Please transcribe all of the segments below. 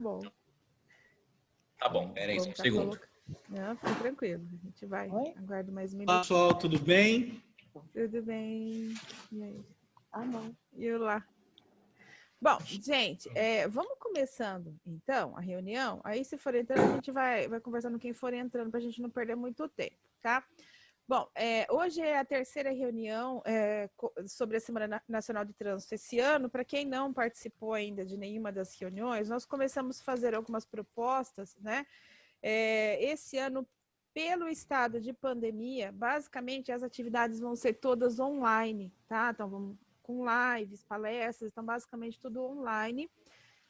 Bom. Tá bom, era isso, um segundo. Não, fica tranquilo, a gente vai. Oi? Aguardo mais um minuto. Olá, pessoal, tudo bem? Tudo bem? E aí? Ah, não. E eu lá? Bom, gente, vamos começando, então, a reunião. Aí, se for entrando, a gente vai conversando quem for entrando, para a gente não perder muito tempo, tá? Bom, hoje é a terceira reunião sobre a Semana Nacional de Trânsito esse ano. Para quem não participou ainda de nenhuma das reuniões, nós começamos a fazer algumas propostas, né? Esse ano, pelo estado de pandemia, basicamente as atividades vão ser todas online, tá? Então, vamos com lives, palestras, então basicamente tudo online.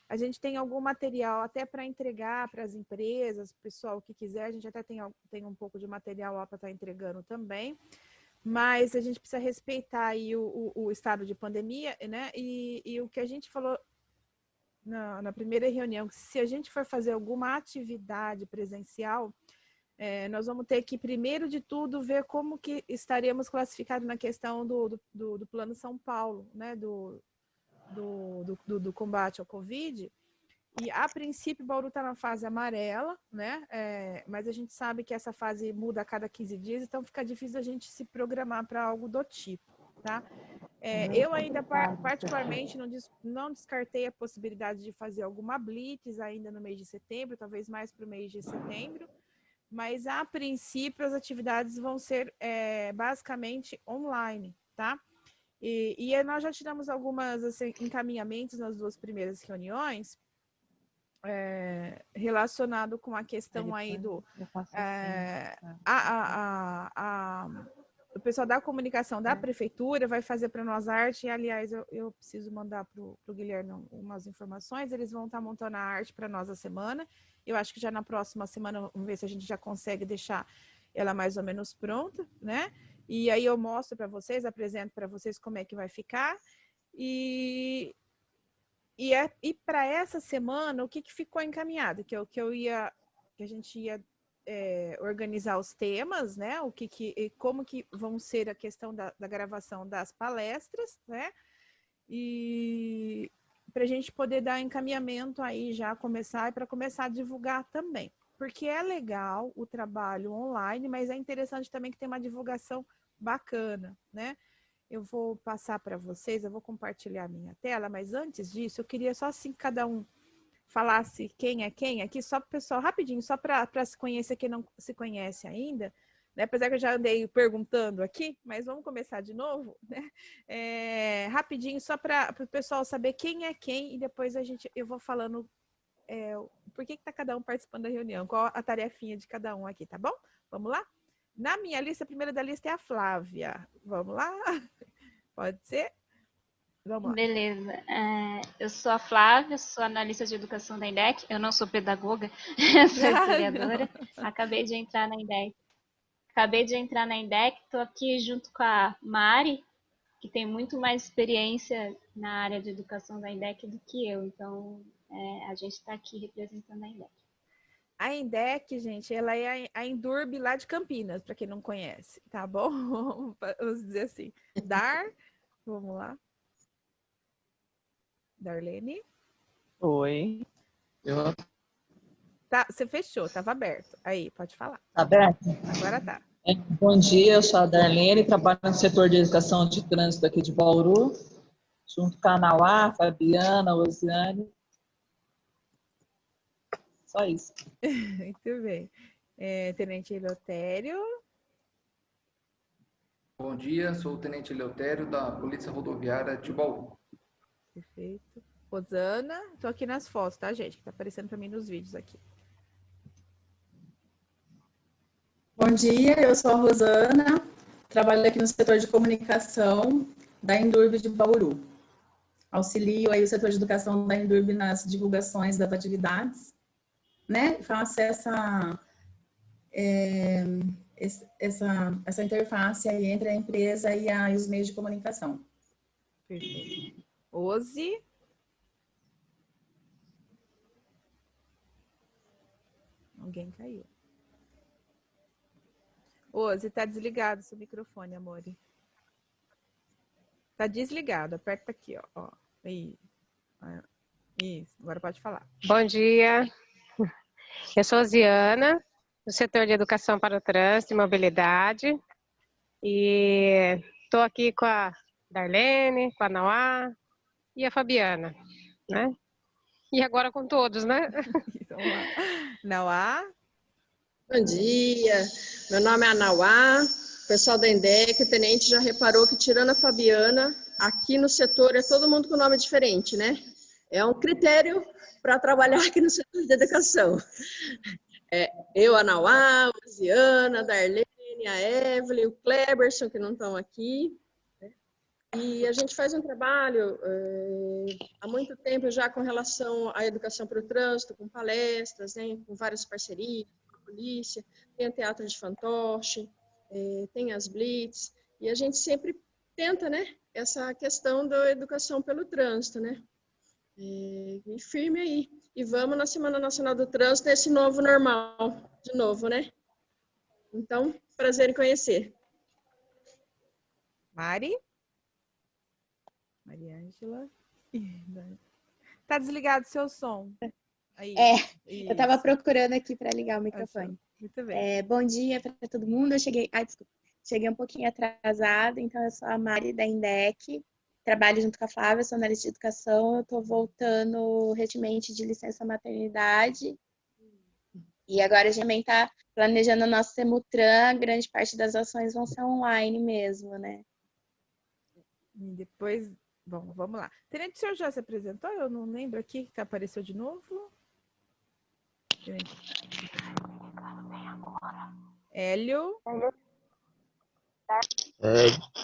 A gente tem algum material até para entregar para as empresas, pessoal que quiser, a gente até tem um pouco de material lá para estar entregando também, mas a gente precisa respeitar aí o estado de pandemia, né? E o que a gente falou na primeira reunião, que se a gente for fazer alguma atividade presencial, nós vamos ter que, primeiro de tudo, ver como que estaremos classificados na questão do Plano São Paulo, né? Do combate ao Covid. E, a princípio, Bauru está na fase amarela, né? Mas a gente sabe que essa fase muda a cada 15 dias, então fica difícil a gente se programar para algo do tipo, tá? Eu ainda, particularmente, não descartei a possibilidade de fazer alguma blitz ainda no mês de setembro, talvez mais para o mês de setembro, mas, a princípio, as atividades vão ser basicamente online, tá? E nós já tivemos algumas assim, encaminhamentos nas duas primeiras reuniões relacionado com a questão aí do o pessoal da comunicação da prefeitura vai fazer para nós arte, e aliás eu preciso mandar para o Guilherme umas informações, eles vão estar montando a arte para nós a semana, eu acho que já na próxima semana vamos ver se a gente já consegue deixar ela mais ou menos pronta, né? E aí eu mostro para vocês, apresento para vocês como é que vai ficar. E para essa semana, o que ficou encaminhado? Que a gente ia organizar os temas, né? Como que vão ser a questão da gravação das palestras, né? E para a gente poder dar encaminhamento aí já para começar a divulgar também. Porque é legal o trabalho online, mas é interessante também que tem uma divulgação bacana, né? Eu vou passar para vocês, eu vou compartilhar a minha tela, mas antes disso, eu queria só assim que cada um falasse quem é quem aqui, só para o pessoal, rapidinho, só para se conhecer quem não se conhece ainda, né? Apesar que eu já andei perguntando aqui, mas vamos começar de novo, né? Rapidinho, só para o pessoal saber quem é quem, e depois eu vou falando por que está cada um participando da reunião, qual a tarefinha de cada um aqui, tá bom? Vamos lá? Na minha lista, a primeira da lista é a Flávia. Vamos lá? Pode ser? Vamos lá. Beleza. Eu sou a Flávia, sou analista de educação da INDEC. Eu não sou pedagoga, sou historiadora. Acabei de entrar na INDEC. Estou aqui junto com a Mari, que tem muito mais experiência na área de educação da INDEC do que eu. Então, a gente está aqui representando a INDEC. A INDEC, gente, ela é a Indurb lá de Campinas, para quem não conhece, tá bom? Vamos dizer assim. Vamos lá. Darlene? Oi. Tá, você fechou, estava aberto. Aí, pode falar. Tá aberto? Agora tá. Bom dia, eu sou a Darlene, trabalho no setor de educação de trânsito aqui de Bauru, junto com a Nauá, Fabiana, Osiane. Só isso. Muito bem. Tenente Eleutério. Bom dia, sou o Tenente Eleutério da Polícia Rodoviária de Bauru. Perfeito. Rosana, tô aqui nas fotos, tá, gente? Que tá aparecendo para mim nos vídeos aqui. Bom dia, eu sou a Rosana, trabalho aqui no setor de comunicação da Indurb de Bauru. Auxilio aí o setor de educação da Indurb nas divulgações das atividades, né? Faço essa interface aí entre a empresa e os meios de comunicação. Perfeito. Ozi. Alguém caiu. Ozi, tá desligado seu microfone, amor. Tá desligado, aperta aqui, ó. Aí. Isso, agora pode falar. Bom dia, eu sou Ziana, do setor de Educação para o Trânsito e Mobilidade, e estou aqui com a Darlene, com a Nauá e a Fabiana, né? E agora com todos, né? Então, Nauá. Bom dia, meu nome é Anauá, o pessoal da INDEC, o tenente já reparou que tirando a Fabiana, aqui no setor é todo mundo com nome diferente, né? É um critério para trabalhar aqui no setor de educação. Eu, a Anauá, a Luciana, a Darlene, a Evelyn, o Kleberson, que não estão aqui. E a gente faz um trabalho há muito tempo já com relação à educação para o trânsito, com palestras, né, com várias parcerias, com a polícia, tem o teatro de fantoche, tem as blitz, e a gente sempre tenta, né, essa questão da educação pelo trânsito, né? E firme aí. E vamos na Semana Nacional do Trânsito, esse novo normal, de novo, né? Então, prazer em conhecer. Mari? Mariângela. Tá desligado o seu som. Aí, eu estava procurando aqui para ligar o microfone. Muito bem. Bom dia para todo mundo. Eu cheguei, cheguei um pouquinho atrasada, então eu sou a Mari da INDEC, trabalho junto com a Flávia, sou analista de educação, eu estou voltando recentemente de licença maternidade. E agora a gente também está planejando o nosso Semutran, grande parte das ações vão ser online mesmo, né? E depois, bom, vamos lá. Tenente, o senhor já se apresentou? Eu não lembro aqui que apareceu de novo. Hélio.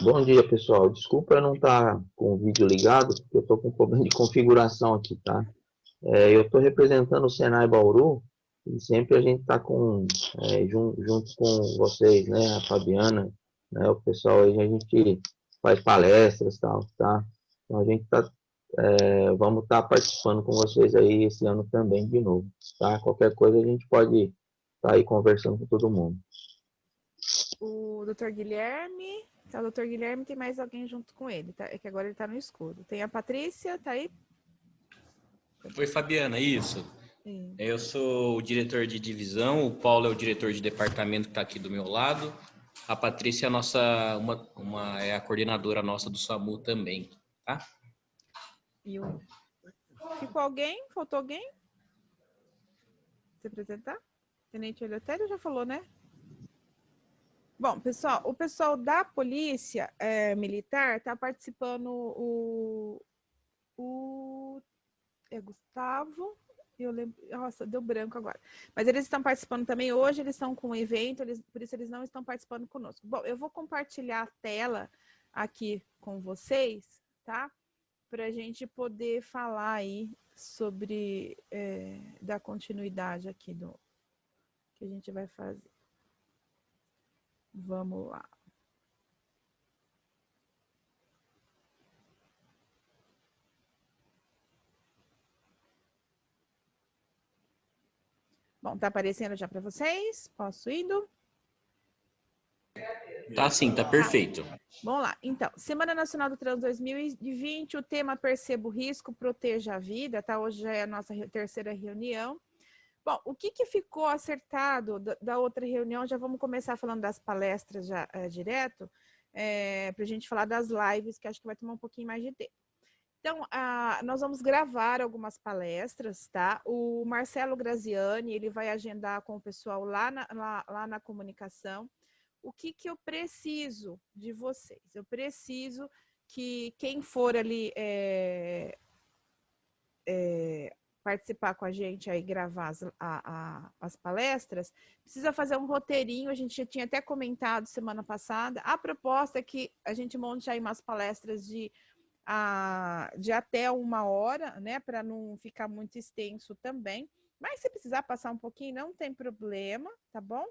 Bom dia, pessoal. Desculpa eu não estar com o vídeo ligado, porque eu estou com um problema de configuração aqui, tá? Eu estou representando o Senai Bauru e sempre a gente está junto com vocês, né? A Fabiana, né? O pessoal aí, a gente faz palestras e tal, tá? Então a gente vamos estar participando com vocês aí esse ano também de novo, tá? Qualquer coisa a gente pode estar aí conversando com todo mundo. O doutor Guilherme. Tá, o doutor Guilherme tem mais alguém junto com ele, tá? É que agora ele tá no escuro. Tem a Patrícia, tá aí? Oi, Fabiana, isso. Eu sou o diretor de divisão, o Paulo é o diretor de departamento que está aqui do meu lado. A Patrícia é a coordenadora nossa do SAMU também, tá? Ficou alguém? Faltou alguém? Se apresentar? Tenente Eleutério já falou, né? Bom, pessoal, o pessoal da polícia militar está participando, é Gustavo, eu lembro, nossa, deu branco agora. Mas eles estão participando também, hoje eles estão com um evento, por isso eles não estão participando conosco. Bom, eu vou compartilhar a tela aqui com vocês, tá? Para a gente poder falar aí sobre, da continuidade aqui do que a gente vai fazer. Vamos lá. Bom, tá aparecendo já para vocês? Posso indo? Tá sim, tá perfeito. Vamos lá. Então, Semana Nacional do Trânsito 2020, o tema Perceba o Risco, Proteja a Vida, tá? Hoje já é a nossa terceira reunião. Bom, o que ficou acertado da outra reunião? Já vamos começar falando das palestras já direto, para a gente falar das lives, que acho que vai tomar um pouquinho mais de tempo. Então, nós vamos gravar algumas palestras, tá? O Marcelo Graziani, ele vai agendar com o pessoal lá na comunicação. O que eu preciso de vocês? Eu preciso que quem for ali participar com a gente aí, gravar as palestras, precisa fazer um roteirinho, a gente já tinha até comentado semana passada. A proposta é que a gente monte aí umas palestras de até 1 hora, né, para não ficar muito extenso também. Mas se precisar passar um pouquinho, não tem problema, tá bom?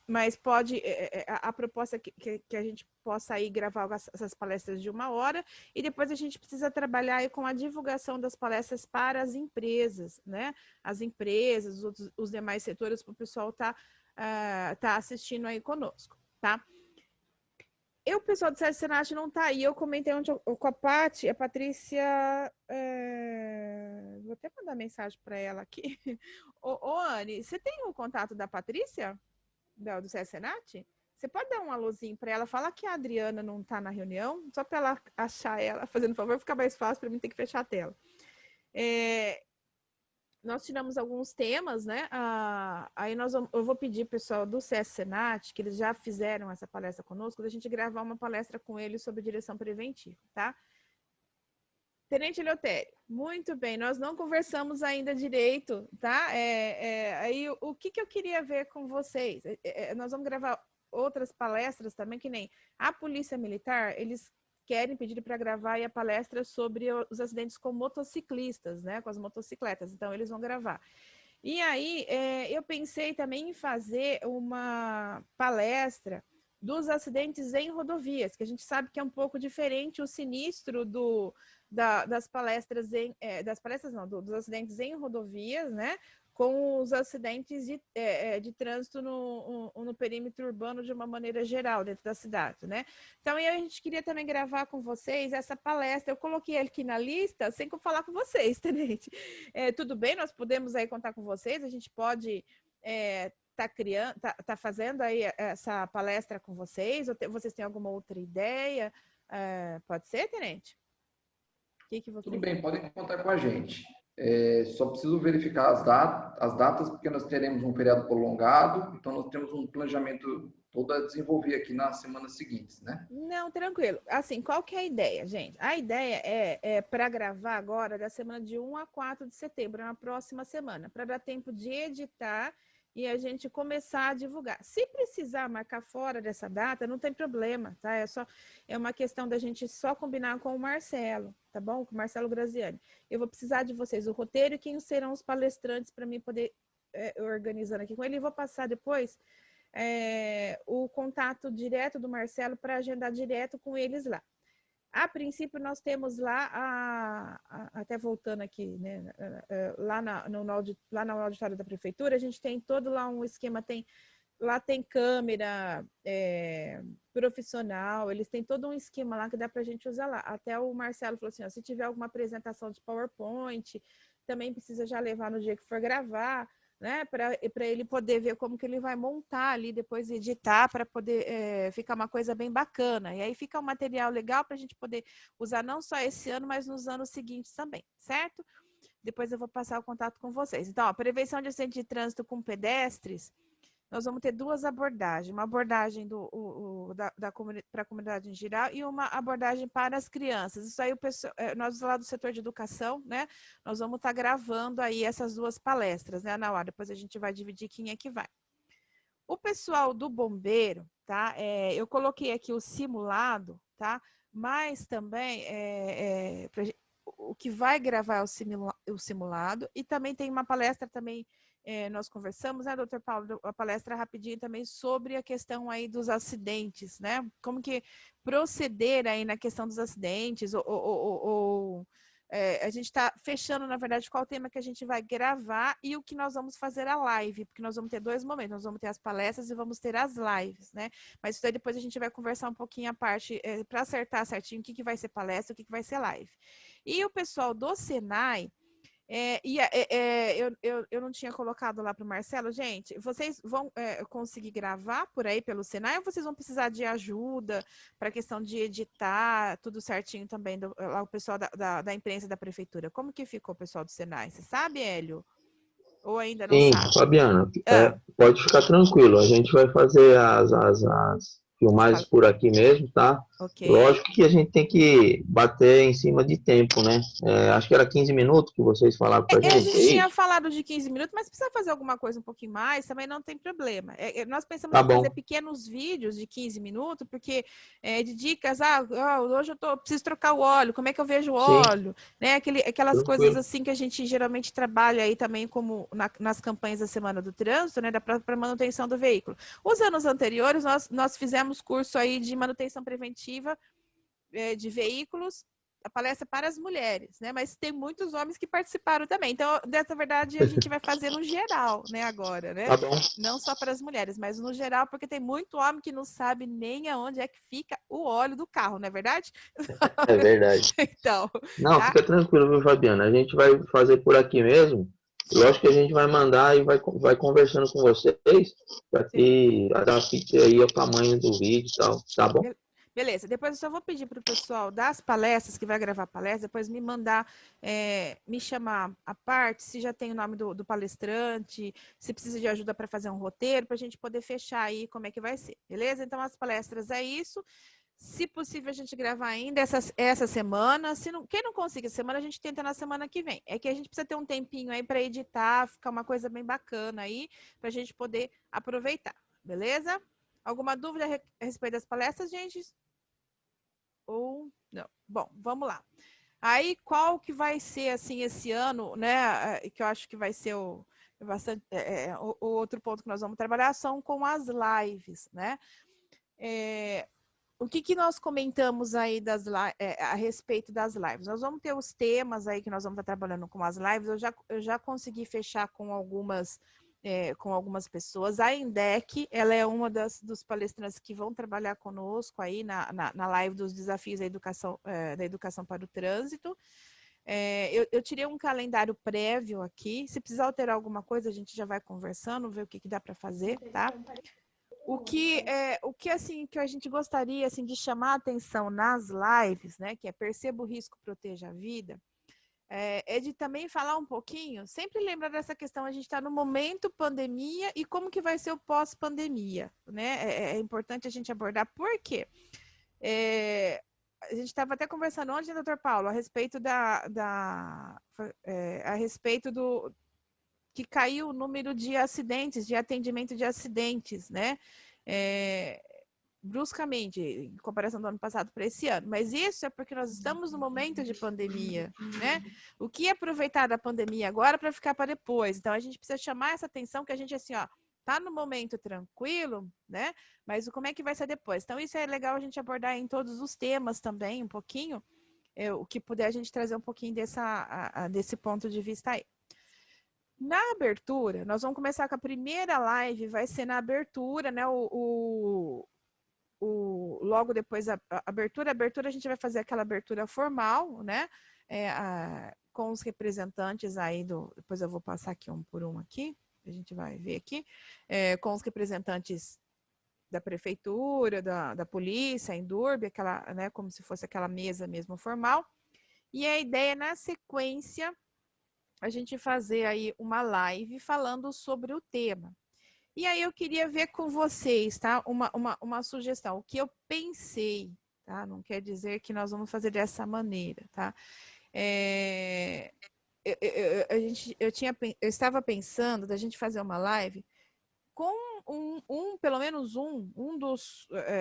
Mas pode, a proposta é que a gente possa aí gravar essas palestras de 1 hora e depois a gente precisa trabalhar aí com a divulgação das palestras para as empresas, né? As empresas, os demais setores, para o pessoal tá assistindo aí conosco, tá? o pessoal do Senat não está aí. Eu comentei ontem com a Paty, a Patrícia. Vou até mandar mensagem para ela aqui. Ô, Anne, você tem o contato da Patrícia, do Senat? Você pode dar um alôzinho para ela, falar que a Adriana não está na reunião, só para ela achar ela, fazendo favor, ficar mais fácil para mim ter que fechar a tela. Nós tiramos alguns temas, né? Aí eu vou pedir ao pessoal do CS Senat, que eles já fizeram essa palestra conosco, da gente gravar uma palestra com eles sobre direção preventiva, tá? Tenente Eleutério, muito bem, nós não conversamos ainda direito, tá? Aí o que eu queria ver com vocês? Nós vamos gravar outras palestras também, que nem a Polícia Militar, eles querem pedir para gravar aí a palestra sobre os acidentes com motociclistas, né, com as motocicletas, então eles vão gravar. E aí, eu pensei também em fazer uma palestra dos acidentes em rodovias, que a gente sabe que é um pouco diferente o sinistro das palestras, dos acidentes em rodovias, né, com os acidentes de trânsito no perímetro urbano de uma maneira geral, dentro da cidade, né? Então, a gente queria também gravar com vocês essa palestra. Eu coloquei aqui na lista, sem falar com vocês, tenente. Tudo bem, nós podemos aí contar com vocês, a gente pode tá fazendo aí essa palestra com vocês, ou vocês têm alguma outra ideia? Pode ser, tenente? Tudo bem, podem contar com a gente. Só preciso verificar as datas, porque nós teremos um feriado prolongado, então nós temos um planejamento todo a desenvolver aqui nas semanas seguintes, né? Não, tranquilo. Assim, qual que é a ideia, gente? A ideia é para gravar agora da semana de 1 a 4 de setembro, na próxima semana, para dar tempo de editar e a gente começar a divulgar. Se precisar marcar fora dessa data, não tem problema, tá? É uma questão da gente só combinar com o Marcelo, tá bom? Com o Marcelo Graziani. Eu vou precisar de vocês o roteiro e quem serão os palestrantes para mim poder organizando aqui com ele. E vou passar depois o contato direto do Marcelo para agendar direto com eles lá. A princípio, nós temos lá, até voltando aqui, né, lá no auditório da prefeitura, a gente tem todo lá um esquema, lá tem câmera profissional, eles têm todo um esquema lá que dá para a gente usar lá. Até o Marcelo falou assim, ó, se tiver alguma apresentação de PowerPoint, também precisa já levar no dia que for gravar, né, para ele poder ver como que ele vai montar ali, depois editar, para poder ficar uma coisa bem bacana. E aí fica um material legal para a gente poder usar não só esse ano, mas nos anos seguintes também, certo? Depois eu vou passar o contato com vocês. Então, a prevenção de acidente de trânsito com pedestres, nós vamos ter duas abordagens. Uma abordagem para a comunidade em geral e uma abordagem para as crianças. Isso aí, nós lá do setor de educação, né? Nós vamos estar gravando aí essas duas palestras, né, Anauá? Depois a gente vai dividir quem é que vai. O pessoal do bombeiro, tá? Eu coloquei aqui o simulado, tá? Mas também o que vai gravar é o simulado e também tem uma palestra também. Nós conversamos, né, doutor Paulo, a palestra rapidinho também sobre a questão aí dos acidentes, né? Como que proceder aí na questão dos acidentes, a gente está fechando, na verdade, qual o tema que a gente vai gravar e o que nós vamos fazer a live, porque nós vamos ter dois momentos, nós vamos ter as palestras e vamos ter as lives, né? Mas isso aí depois a gente vai conversar um pouquinho a parte, para acertar certinho o que vai ser palestra, o que vai ser live. E o pessoal do Senai, eu não tinha colocado lá para o Marcelo, gente, vocês vão conseguir gravar por aí pelo Senai ou vocês vão precisar de ajuda para a questão de editar tudo certinho também, lá o pessoal da imprensa da prefeitura? Como que ficou o pessoal do Senai? Você sabe, Hélio? Ou ainda não sabe? Sim, Fabiana, pode ficar tranquilo, a gente vai fazer as filmagens por aqui mesmo, tá? Okay. Lógico que a gente tem que bater em cima de tempo, né? Acho que era 15 minutos que vocês falaram pra gente. A gente tinha falado de 15 minutos, mas precisa fazer alguma coisa um pouquinho mais, também não tem problema. Nós pensamos em fazer pequenos vídeos de 15 minutos, porque de dicas, hoje eu preciso trocar o óleo, como é que eu vejo o óleo, né? Aquelas coisas assim que a gente geralmente trabalha aí também como nas campanhas da Semana do Trânsito, né? Da própria manutenção do veículo. Os anos anteriores, nós fizemos curso aí de manutenção preventiva de veículos a palestra para as mulheres, né? Mas tem muitos homens que participaram também. Então, dessa verdade, a gente vai fazer no geral, né, agora, né? Tá bom. Não só para as mulheres, mas no geral, porque tem muito homem que não sabe nem aonde é que fica o óleo do carro, não é verdade? É verdade. Então, Não, tá? fica tranquilo, viu, Fabiana? A gente vai fazer por aqui mesmo. Lógico que a gente vai mandar e vai conversando com vocês para que adapte aí o tamanho do vídeo e tal, tá bom? Beleza, depois eu só vou pedir para o pessoal das palestras, que vai gravar palestra, depois me mandar, me chamar à parte, se já tem o nome do palestrante, se precisa de ajuda para fazer um roteiro, para a gente poder fechar aí como é que vai ser, beleza? Então, as palestras é isso. Se possível, a gente gravar ainda essa semana. Quem não conseguir essa semana, a gente tenta na semana que vem. É que a gente precisa ter um tempinho aí para editar, ficar uma coisa bem bacana aí, para a gente poder aproveitar, beleza? Alguma dúvida a respeito das palestras, gente? Ou não? Bom, vamos lá. Aí, qual que vai ser, assim, esse ano, né? Que eu acho que vai ser o outro ponto que nós vamos trabalhar são com as lives, né? O que nós comentamos aí a respeito das lives? Nós vamos ter os temas aí que nós vamos estar trabalhando com as lives. Eu já consegui fechar com algumas pessoas. A Indec, ela é uma dos palestrantes que vão trabalhar conosco aí na live dos desafios da educação para o trânsito. Eu tirei um calendário prévio aqui. Se precisar alterar alguma coisa, a gente já vai conversando, ver o que dá para fazer, tá? O que assim que a gente gostaria assim de chamar a atenção nas lives, né, que é perceba o risco, proteja a vida, é de também falar um pouquinho, sempre lembrar dessa questão, a gente está no momento pandemia e como que vai ser o pós-pandemia, né? É importante a gente abordar, por quê? A gente estava até conversando ontem, doutor Paulo, a respeito a respeito do que caiu o número de acidentes, de atendimento de acidentes, né? Bruscamente, em comparação do ano passado para esse ano. Mas isso é porque nós estamos no momento de pandemia, né? O que aproveitar da pandemia agora para ficar para depois? Então, a gente precisa chamar essa atenção que a gente, assim, ó, tá no momento tranquilo, né? Mas como é que vai ser depois? Então, isso é legal a gente abordar em todos os temas também, um pouquinho, o que puder a gente trazer um pouquinho desse ponto de vista aí. Na abertura, nós vamos começar com a primeira live, vai ser na abertura, né? Logo depois da abertura. A abertura a gente vai fazer aquela abertura formal, né? Com os representantes aí depois eu vou passar aqui um por um aqui, a gente vai ver aqui, com os representantes da prefeitura, da polícia, a Indurb, né? Como se fosse aquela mesa mesmo formal. E a ideia, na sequência, a gente fazer aí uma live falando sobre o tema. E aí eu queria ver com vocês, tá? Uma sugestão. O que eu pensei, tá? Não quer dizer que nós vamos fazer dessa maneira, tá? Eu estava pensando da gente fazer uma live com pelo menos um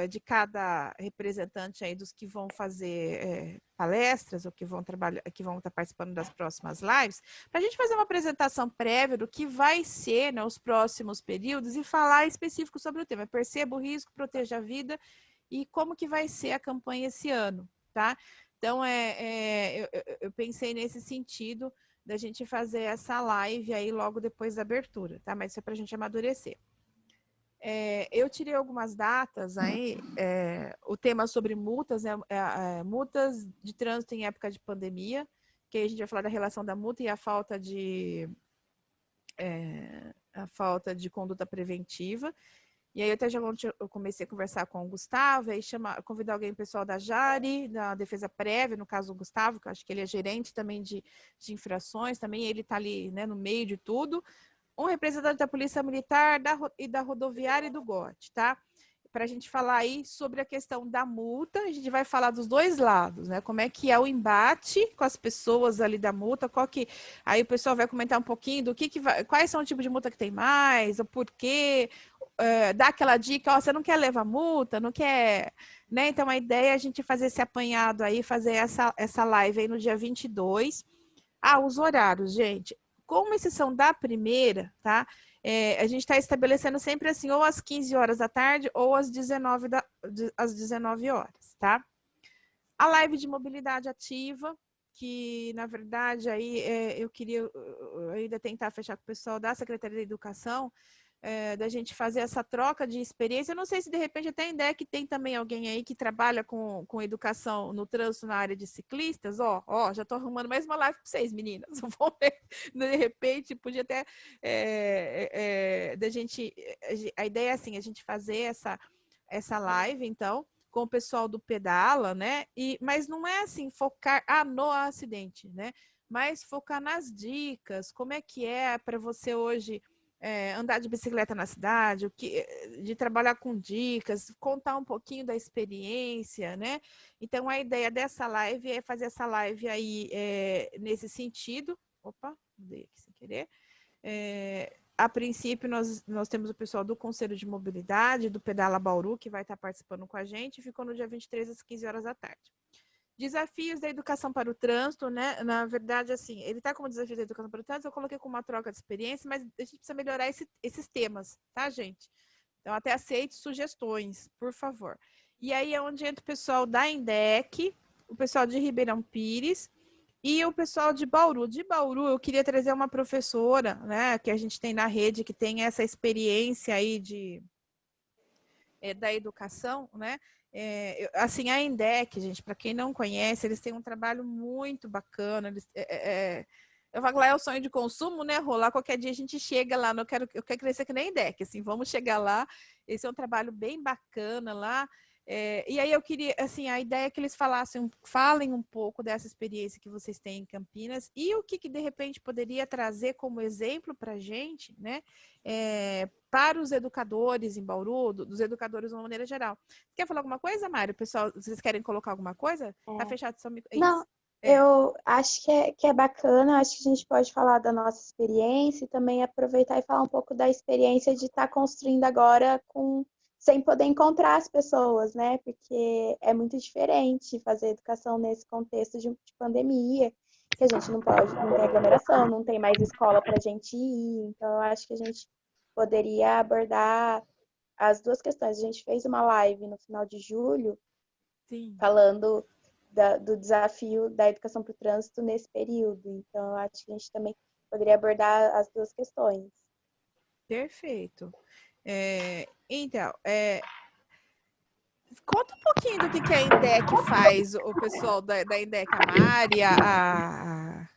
de cada representante aí dos que vão fazer palestras ou que vão trabalhar, que vão estar participando das próximas lives, para a gente fazer uma apresentação prévia do que vai ser, né, os próximos períodos e falar específico sobre o tema. Perceba o risco, proteja a vida e como que vai ser a campanha esse ano, tá? Então, eu pensei nesse sentido da gente fazer essa live aí logo depois da abertura, tá? Mas isso é para a gente amadurecer. Eu tirei algumas datas aí, o tema sobre multas, né, multas de trânsito em época de pandemia, que aí a gente vai falar da relação da multa e a falta de conduta preventiva. E aí até já eu comecei a conversar com o Gustavo, aí convidar alguém pessoal da Jari, da Defesa Prévia, no caso o Gustavo, que eu acho que ele é gerente também de infrações, também ele está ali, né, no meio de tudo. Um representante da Polícia Militar e da Rodoviária e do GOT, tá? Para a gente falar aí sobre a questão da multa, a gente vai falar dos dois lados, né? Como é que é o embate com as pessoas ali da multa, aí o pessoal vai comentar um pouquinho do quais são os tipos de multa que tem mais, o porquê, dar aquela dica, você não quer levar multa, não quer, né? Então a ideia é a gente fazer esse apanhado aí, fazer essa live aí no dia 22. Os horários, gente. Como exceção da primeira, tá? A gente está estabelecendo sempre assim, ou às 15 horas da tarde, ou às 19 horas, tá? A live de mobilidade ativa, que, na verdade, aí eu queria ainda tentar fechar com o pessoal da Secretaria da Educação, da gente fazer essa troca de experiência. Eu não sei se, de repente, até a INDEC tem também alguém aí que trabalha com educação no trânsito na área de ciclistas. Já estou arrumando mais uma live para vocês, meninas. De repente, podia até... a ideia é assim, a gente fazer essa live, então, com o pessoal do Pedala, né? Mas não é assim, focar no acidente, né? Mas focar nas dicas, como é que é para você hoje andar de bicicleta na cidade, de trabalhar com dicas, contar um pouquinho da experiência, né? Então, a ideia dessa live é fazer essa live aí nesse sentido. Opa, mudei aqui sem querer. A princípio, nós temos o pessoal do Conselho de Mobilidade, do Pedala Bauru, que vai estar participando com a gente, ficou no dia 23, às 15 horas da tarde. Desafios da educação para o trânsito, né? Na verdade, assim, ele está como desafio da educação para o trânsito, eu coloquei com uma troca de experiência, mas a gente precisa melhorar esses temas, tá, gente? Então, até aceito sugestões, por favor. E aí é onde entra o pessoal da INDEC, o pessoal de Ribeirão Pires e o pessoal de Bauru. De Bauru, eu queria trazer uma professora, né, que a gente tem na rede, que tem essa experiência aí da educação, né? Assim, a INDEC, gente, para quem não conhece, eles têm um trabalho muito bacana. Eu falo lá, é o sonho de consumo, né? Rolar qualquer dia a gente chega lá. Eu quero crescer que nem a INDEC, assim, vamos chegar lá. Esse é um trabalho bem bacana lá. E aí eu queria, assim, a ideia é que eles falem um pouco dessa experiência que vocês têm em Campinas e o que de repente poderia trazer como exemplo para a gente, né? Para os educadores em Bauru, dos educadores de uma maneira geral. Quer falar alguma coisa, Mário? Pessoal, vocês querem colocar alguma coisa? Tá fechado seu microfone? Não, eu acho que é bacana, acho que a gente pode falar da nossa experiência e também aproveitar e falar um pouco da experiência de estar construindo agora sem poder encontrar as pessoas, né? Porque é muito diferente fazer educação nesse contexto de pandemia, que a gente não tem aglomeração, não tem mais escola para a gente ir. Então, eu acho que a gente poderia abordar as duas questões. A gente fez uma live no final de julho, falando do desafio da educação para o trânsito nesse período. Então, eu acho que a gente também poderia abordar as duas questões. Perfeito. Então, conta um pouquinho do que a INDEC faz, o pessoal da INDEC, a Mari,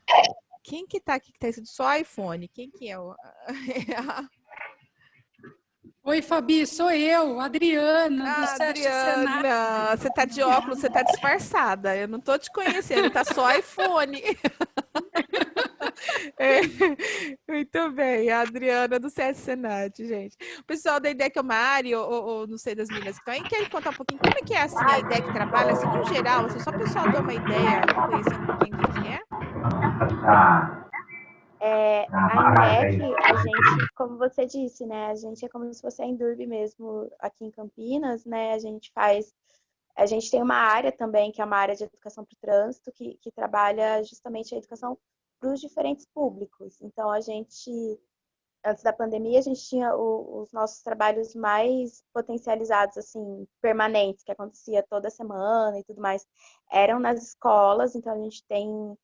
quem que tá aqui que tá escrito só iPhone? Quem que é? Oi, Fabi, sou eu, Adriana, do SESC Senac. Adriana, você tá de óculos, você tá disfarçada, eu não tô te conhecendo, tá só iPhone. Muito bem, a Adriana do SESC Senat, gente. O pessoal da INDEC, o Mari, ou não sei das meninas que estão aí, querem contar um pouquinho como é que é assim, a INDEC trabalha, assim, no geral, assim, só o pessoal ter uma ideia, conhecer um pouquinho do que é? A INDEC, a gente, como você disse, né, a gente é como se fosse a Indurb mesmo aqui em Campinas, né, a gente tem uma área também, que é uma área de educação para o trânsito, que trabalha justamente a educação para os diferentes públicos. Então, antes da pandemia, a gente tinha os nossos trabalhos mais potencializados, assim, permanentes, que acontecia toda semana e tudo mais, eram nas escolas. Então, a gente tem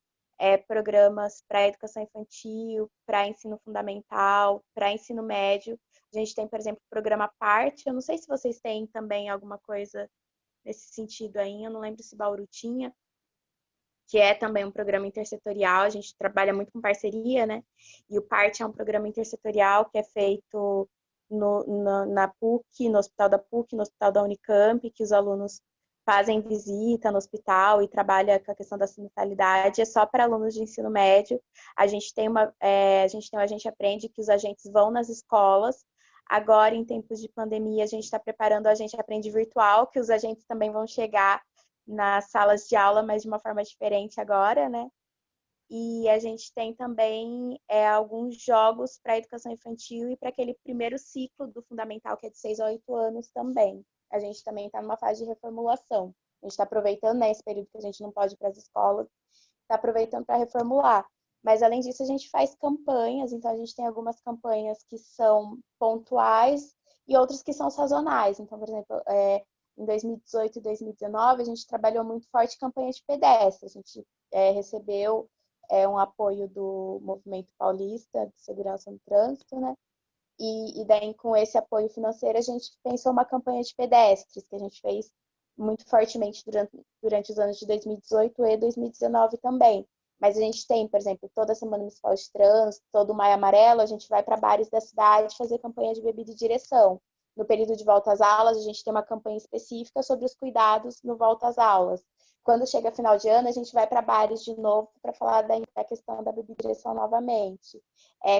programas para educação infantil, para ensino fundamental, para ensino médio. A gente tem, por exemplo, o programa Parte. Eu não sei se vocês têm também alguma coisa nesse sentido aí, eu não lembro se Bauru tinha, que é também um programa intersetorial. A gente trabalha muito com parceria, né? E o Parte é um programa intersetorial que é feito na PUC, no hospital da PUC, no hospital da Unicamp, que os alunos fazem visita no hospital e trabalha com a questão da sinistralidade. É só para alunos de ensino médio. A gente tem a gente aprende que os agentes vão nas escolas. Agora, em tempos de pandemia, a gente está preparando a gente aprende virtual, que os agentes também vão chegar nas salas de aula, mas de uma forma diferente agora, né? E a gente tem também alguns jogos para a educação infantil e para aquele primeiro ciclo do fundamental, que é de 6 a 8 anos também. A gente também está numa fase de reformulação. A gente está aproveitando, né, esse período que a gente não pode ir para as escolas, está aproveitando para reformular. Mas, além disso, a gente faz campanhas. Então, a gente tem algumas campanhas que são pontuais e outras que são sazonais. Então, por exemplo, em 2018 e 2019, a gente trabalhou muito forte em campanha de pedestre. A gente recebeu um apoio do Movimento Paulista de Segurança no Trânsito, né? E daí, com esse apoio financeiro, a gente pensou uma campanha de pedestres, que a gente fez muito fortemente durante os anos de 2018 e 2019 também. Mas a gente tem, por exemplo, toda a Semana Municipal de Trânsito, todo o Maio Amarelo, a gente vai para bares da cidade fazer campanha de bebida e direção. No período de volta às aulas, a gente tem uma campanha específica sobre os cuidados no volta às aulas. Quando chega final de ano, a gente vai para bares de novo para falar da questão da bebida e direção novamente.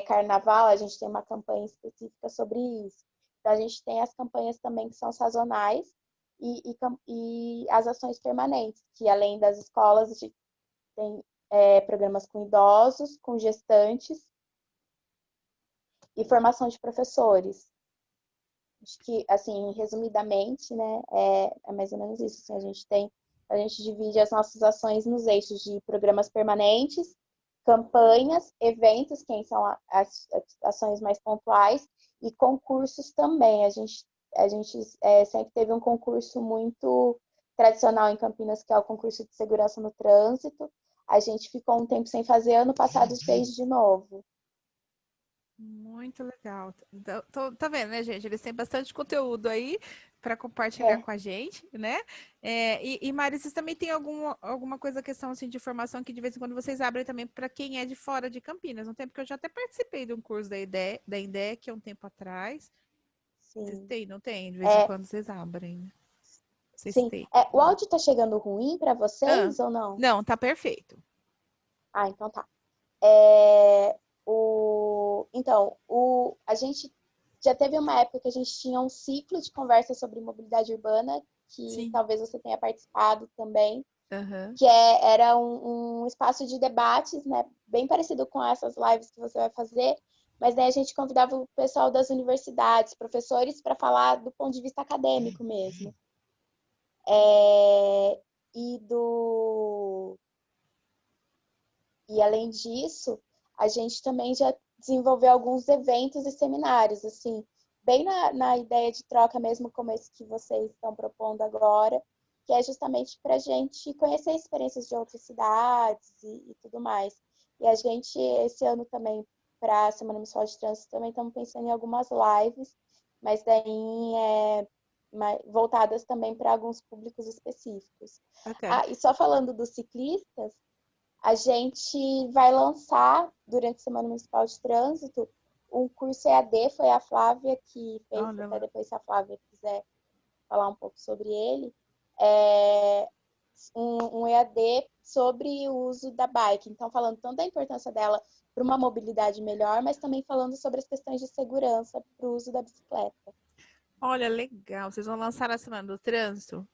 Carnaval, a gente tem uma campanha específica sobre isso. Então, a gente tem as campanhas também que são sazonais e as ações permanentes, que além das escolas, a gente tem programas com idosos, com gestantes e formação de professores. Acho que, assim, resumidamente, né, é mais ou menos isso. Assim, a gente divide as nossas ações nos eixos de programas permanentes, campanhas, eventos, que são as ações mais pontuais, e concursos também. A gente sempre teve um concurso muito tradicional em Campinas, que é o concurso de segurança no trânsito. A gente ficou um tempo sem fazer, ano passado fez de novo. Muito legal. Tá vendo, né, gente? Eles têm bastante conteúdo aí para compartilhar com a gente, né? E Mari, vocês também têm alguma coisa, questão assim, de formação que de vez em quando vocês abrem também para quem é de fora de Campinas? Um tempo que eu já até participei de um curso da INDEC, há um tempo atrás. Sim. Vocês têm, não tem? De vez em quando vocês abrem. Vocês Sim. têm. O áudio tá chegando ruim para vocês ou não? Não, tá perfeito. Ah, então tá. Então, a gente já teve uma época que a gente tinha um ciclo de conversa sobre mobilidade urbana, que talvez você tenha participado também, que era um espaço de debates, né, bem parecido com essas lives que você vai fazer, mas daí a gente convidava o pessoal das universidades, professores, para falar do ponto de vista acadêmico mesmo. E além disso, a gente também já desenvolveu alguns eventos e seminários, assim, bem na ideia de troca mesmo, como esse que vocês estão propondo agora, que é justamente para a gente conhecer experiências de outras cidades e tudo mais. E a gente, esse ano também, para a Semana Municipal de Trânsito, também estamos pensando em algumas lives, mas daí voltadas também para alguns públicos específicos. E só falando dos ciclistas, a gente vai lançar, durante a Semana Municipal de Trânsito, um curso EAD, foi a Flávia que fez, até depois se a Flávia quiser falar um pouco sobre ele, um EAD sobre o uso da bike. Então, falando tanto da importância dela para uma mobilidade melhor, mas também falando sobre as questões de segurança para o uso da bicicleta. Olha, legal. Vocês vão lançar na Semana do Trânsito?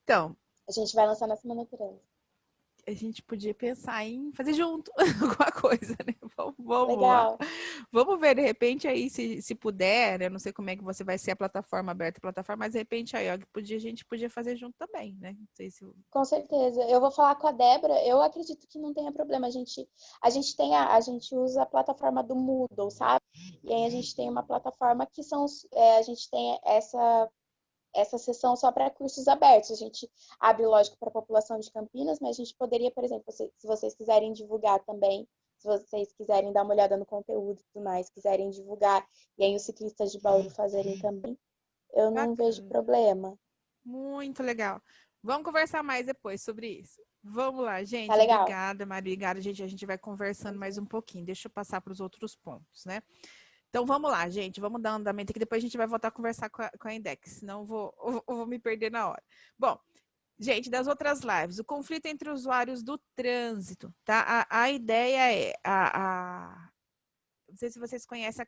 Então, a gente vai lançar na Semana do Trânsito. A gente podia pensar em fazer junto alguma coisa, né? Vamos Legal. lá. Vamos ver, de repente, aí, se puder, né? Eu não sei como é que você vai ser a plataforma aberta, mas de repente aí, ó, a gente podia fazer junto também, né? Não sei se... Com certeza. Eu vou falar com a Débora, eu acredito que não tenha problema. A gente usa a plataforma do Moodle, sabe? E aí a gente tem uma plataforma que a gente tem essa sessão só para cursos abertos. A gente abre, lógico, para a população de Campinas, mas a gente poderia, por exemplo, se vocês quiserem divulgar também, se vocês quiserem dar uma olhada no conteúdo e tudo mais, quiserem divulgar, e aí os ciclistas de Bauru fazerem também, eu não vejo problema. Muito legal. Vamos conversar mais depois sobre isso. Vamos lá, gente. Tá legal. Obrigada, Maria. Obrigada, gente. A gente vai conversando mais um pouquinho. Deixa eu passar para os outros pontos, né? Então, vamos lá, gente. Vamos dar andamento aqui. Depois a gente vai voltar a conversar com a Index, senão eu vou me perder na hora. Bom, gente, das outras lives, o conflito entre usuários do trânsito, tá? A ideia não sei se vocês conhecem a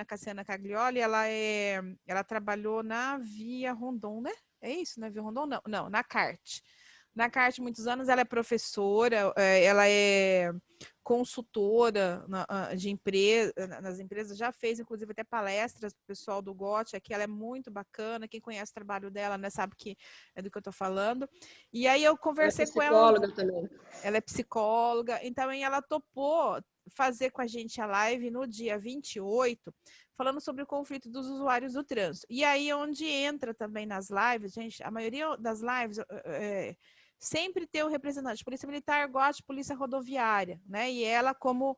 Cassiana Caglioli, ela trabalhou na Via Rondon, né? É isso, na Via Rondon? Não, na CART. Na CART, muitos anos, ela é professora, ela é consultora de empresa, nas empresas, já fez, inclusive, até palestras para o pessoal do GOT, aqui ela é muito bacana, quem conhece o trabalho dela, né, sabe que é do que eu estou falando. E aí eu conversei com ela. Ela é psicóloga também. Ela é psicóloga, então ela topou fazer com a gente a live no dia 28, falando sobre o conflito dos usuários do trânsito. E aí onde entra também nas lives, gente, a maioria das lives sempre tem o representante, Polícia Militar, GOT, Polícia Rodoviária, né? E ela como...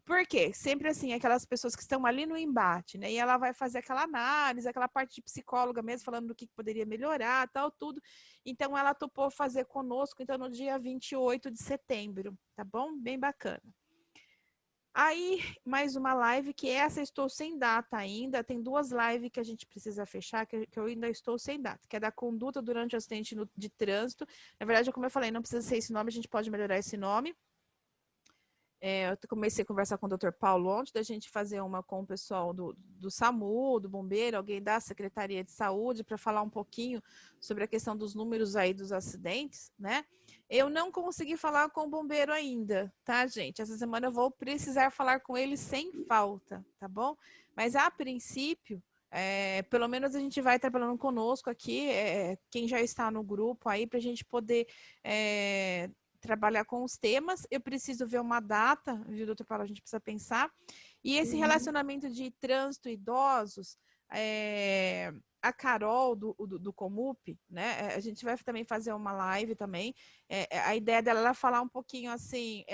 Por quê? Sempre assim, aquelas pessoas que estão ali no embate, né? E ela vai fazer aquela análise, aquela parte de psicóloga mesmo, falando do que poderia melhorar, tal, tudo. Então, ela topou fazer conosco, então, no dia 28 de setembro, tá bom? Bem bacana. Aí, mais uma live, que essa estou sem data ainda. Tem 2 lives que a gente precisa fechar, que eu ainda estou sem data, que é da conduta durante o acidente de trânsito. Na verdade, como eu falei, não precisa ser esse nome, a gente pode melhorar esse nome. Eu comecei a conversar com o Dr. Paulo ontem, da gente fazer uma com o pessoal do SAMU, do bombeiro, alguém da Secretaria de Saúde, para falar um pouquinho sobre a questão dos números aí dos acidentes, né? Eu não consegui falar com o bombeiro ainda, tá, gente? Essa semana eu vou precisar falar com ele sem falta, tá bom? Mas, a princípio, pelo menos a gente vai trabalhando conosco aqui, quem já está no grupo aí, para a gente poder... trabalhar com os temas. Eu preciso ver uma data, viu, doutor Paulo? A gente precisa pensar. E esse relacionamento de trânsito idosos, a Carol do Comup, né? A gente vai também fazer uma live também. A ideia dela é falar um pouquinho assim.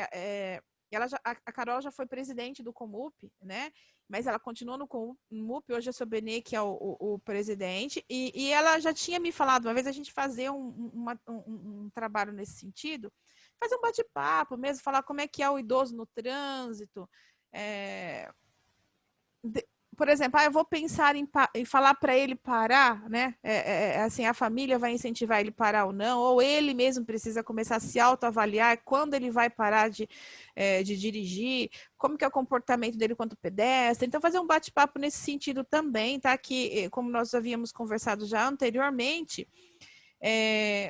A Carol já foi presidente do Comup, né? Mas ela continua no Comup, hoje é a Benê, que é o presidente, e ela já tinha me falado, uma vez a gente fazer um trabalho nesse sentido, fazer um bate-papo mesmo, falar como é que é o idoso no trânsito. Por exemplo, eu vou pensar em falar para ele parar, né? Assim, a família vai incentivar ele a parar ou não, ou ele mesmo precisa começar a se autoavaliar quando ele vai parar de dirigir, como que é o comportamento dele quanto pedestre. Então, fazer um bate-papo nesse sentido também, tá? Que, como nós havíamos conversado já anteriormente,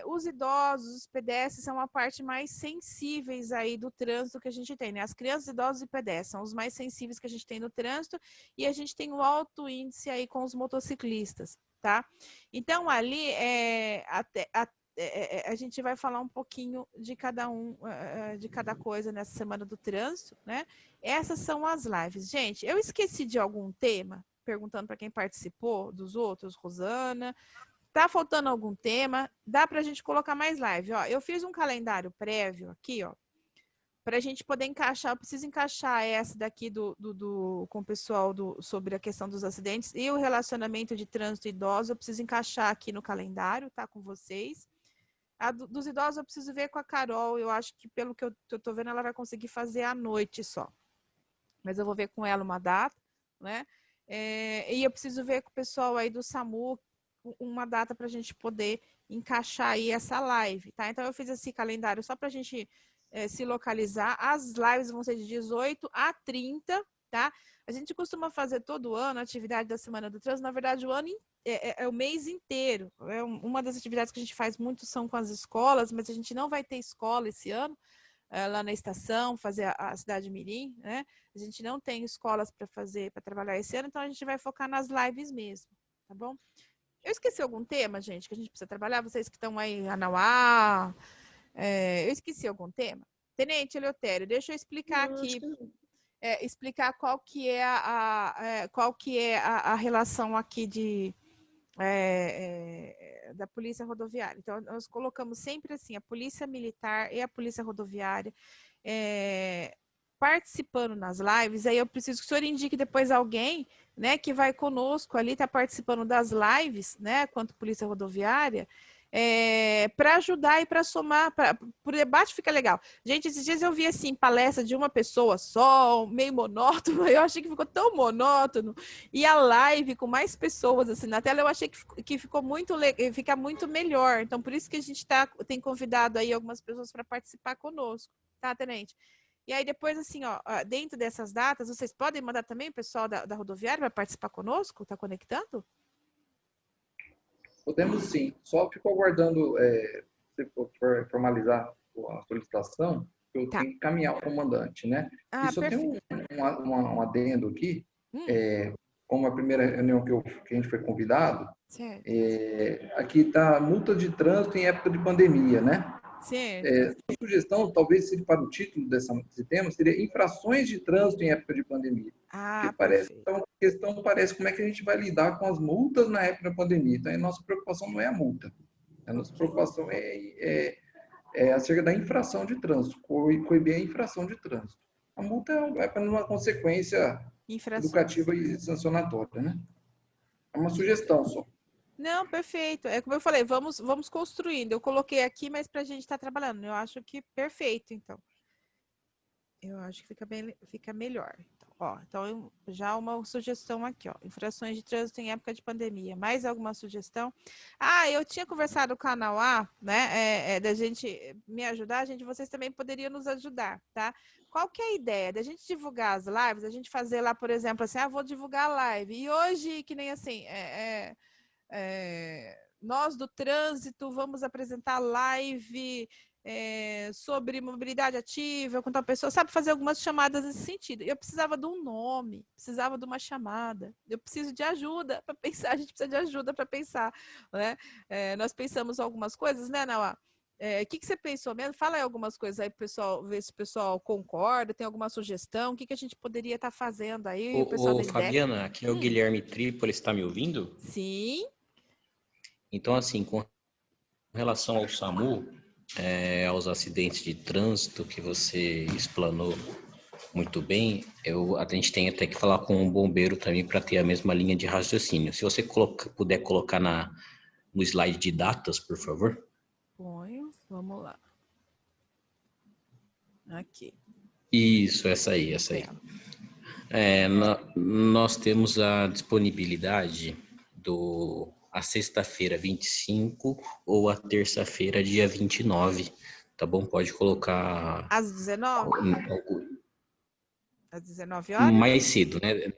os idosos, os pedestres são a parte mais sensíveis aí do trânsito que a gente tem, né? As crianças, idosos e pedestres são os mais sensíveis que a gente tem no trânsito, e a gente tem um alto índice aí com os motociclistas, tá? Então, ali, a gente vai falar um pouquinho de cada coisa nessa semana do trânsito, né? Essas são as lives. Gente, eu esqueci de algum tema? Perguntando para quem participou, dos outros, Rosana... Tá faltando algum tema? Dá para a gente colocar mais live. Ó, eu fiz um calendário prévio aqui, ó, para a gente poder encaixar. Eu preciso encaixar essa daqui com o pessoal sobre a questão dos acidentes e o relacionamento de trânsito idoso. Eu preciso encaixar aqui no calendário, tá, com vocês. A dos idosos eu preciso ver com a Carol. Eu acho que, pelo que eu tô vendo, ela vai conseguir fazer à noite só. Mas eu vou ver com ela uma data, né? E eu preciso ver com o pessoal aí do SAMU uma data para a gente poder encaixar aí essa live, tá? Então, eu fiz esse calendário só para a gente se localizar. As lives vão ser de 18 a 30, tá? A gente costuma fazer todo ano a atividade da Semana do Trânsito. Na verdade, o ano é o mês inteiro. Uma das atividades que a gente faz muito são com as escolas, mas a gente não vai ter escola esse ano, lá na estação, fazer a Cidade Mirim, né? A gente não tem escolas para trabalhar esse ano, então a gente vai focar nas lives mesmo, tá bom? Eu esqueci algum tema, gente, que a gente precisa trabalhar? Vocês que estão aí, Anauá, eu esqueci algum tema? Tenente Eleutério, deixa eu explicar aqui, explicar qual que é a relação aqui da Polícia Rodoviária. Então, nós colocamos sempre assim, a Polícia Militar e a Polícia Rodoviária participando nas lives. Aí eu preciso que o senhor indique depois alguém, né, que vai conosco ali, está participando das lives, né, quanto Polícia Rodoviária, para ajudar e para somar, para o debate fica legal. Gente, esses dias eu vi assim, palestra de uma pessoa só, meio monótono, eu achei que ficou tão monótono, e a live com mais pessoas assim na tela, eu achei que ficou fica muito melhor. Então, por isso que a gente tem convidado aí algumas pessoas para participar conosco, tá, Tenente? E aí depois, assim, ó, dentro dessas datas, vocês podem mandar também o pessoal da rodoviária para participar conosco? Está conectando? Podemos sim. Só fico aguardando, se for formalizar a solicitação, eu tenho que caminhar o comandante, né? E só tem um adendo aqui, como a primeira reunião que a gente foi convidado, aqui está multa de trânsito em época de pandemia, né? A sugestão, talvez seja para o título desse tema, seria infrações de trânsito em época de pandemia. Então, a questão parece como é que a gente vai lidar com as multas na época da pandemia. Então, a nossa preocupação não é a multa. A nossa preocupação é acerca da infração de trânsito, coibir a infração de trânsito. A multa é para uma consequência educativa e sancionatória, né? É uma sugestão só. Não, perfeito. É como eu falei, vamos construindo. Eu coloquei aqui, mas para a gente estar trabalhando. Eu acho que perfeito, então. Eu acho que fica melhor. Então, já uma sugestão aqui, ó. Infrações de trânsito em época de pandemia. Mais alguma sugestão? Eu tinha conversado com a Nauá, né? Da gente me ajudar, vocês também poderiam nos ajudar, tá? Qual que é a ideia? Da gente divulgar as lives, a gente fazer lá, por exemplo, assim, vou divulgar a live. E hoje, que nem assim, nós do trânsito vamos apresentar live sobre mobilidade ativa com tal pessoa, sabe, fazer algumas chamadas nesse sentido. Eu precisava de um nome, precisava de uma chamada, eu preciso de ajuda para pensar, a gente precisa de ajuda para pensar, né? Nós pensamos algumas coisas, né, Nauá? O que você pensou mesmo? Fala aí algumas coisas aí, pessoal, ver se o pessoal concorda, tem alguma sugestão, o que a gente poderia estar fazendo aí? Fabiana, aqui é o Guilherme Trípoli, está me ouvindo? Sim. Então, assim, com relação ao SAMU, aos acidentes de trânsito que você explanou muito bem, a gente tem até que falar com o bombeiro também para ter a mesma linha de raciocínio. Se você puder colocar no slide de datas, por favor. Ponho, vamos lá. Aqui. Isso, essa aí. Nós temos a disponibilidade a sexta-feira 25 ou a terça-feira dia 29, tá bom? Pode colocar... Às 19? Às 19 horas? Mais cedo, né?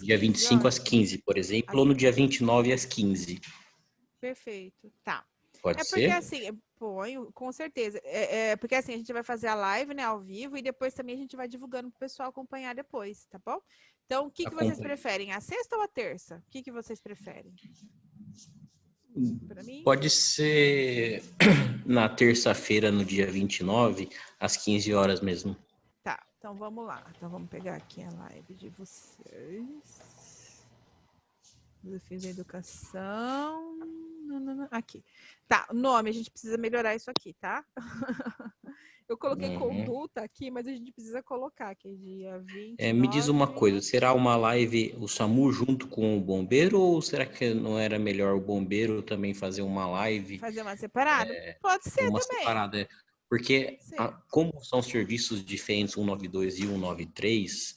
Dia 25 às 15, por exemplo, ou no dia 29 às 15. Perfeito, tá. Pode ser? Porque assim, ponho, com certeza. Porque assim, a gente vai fazer a live, né, ao vivo, e depois também a gente vai divulgando para o pessoal acompanhar depois, tá bom? Então, o que vocês preferem? A sexta ou a terça? O que vocês preferem? Pode ser na terça-feira, no dia 29, às 15 horas mesmo. Tá, então vamos lá. Então vamos pegar aqui a live de vocês. Desafios da educação. Aqui. Tá, nome, a gente precisa melhorar isso aqui, tá? Eu coloquei conduta aqui, mas a gente precisa colocar que é dia 29. Me diz uma coisa, será uma live o SAMU junto com o bombeiro ou será que não era melhor o bombeiro também fazer uma live? Fazer uma separada? Pode ser uma também. Separada, porque como são serviços diferentes, 192 e 193,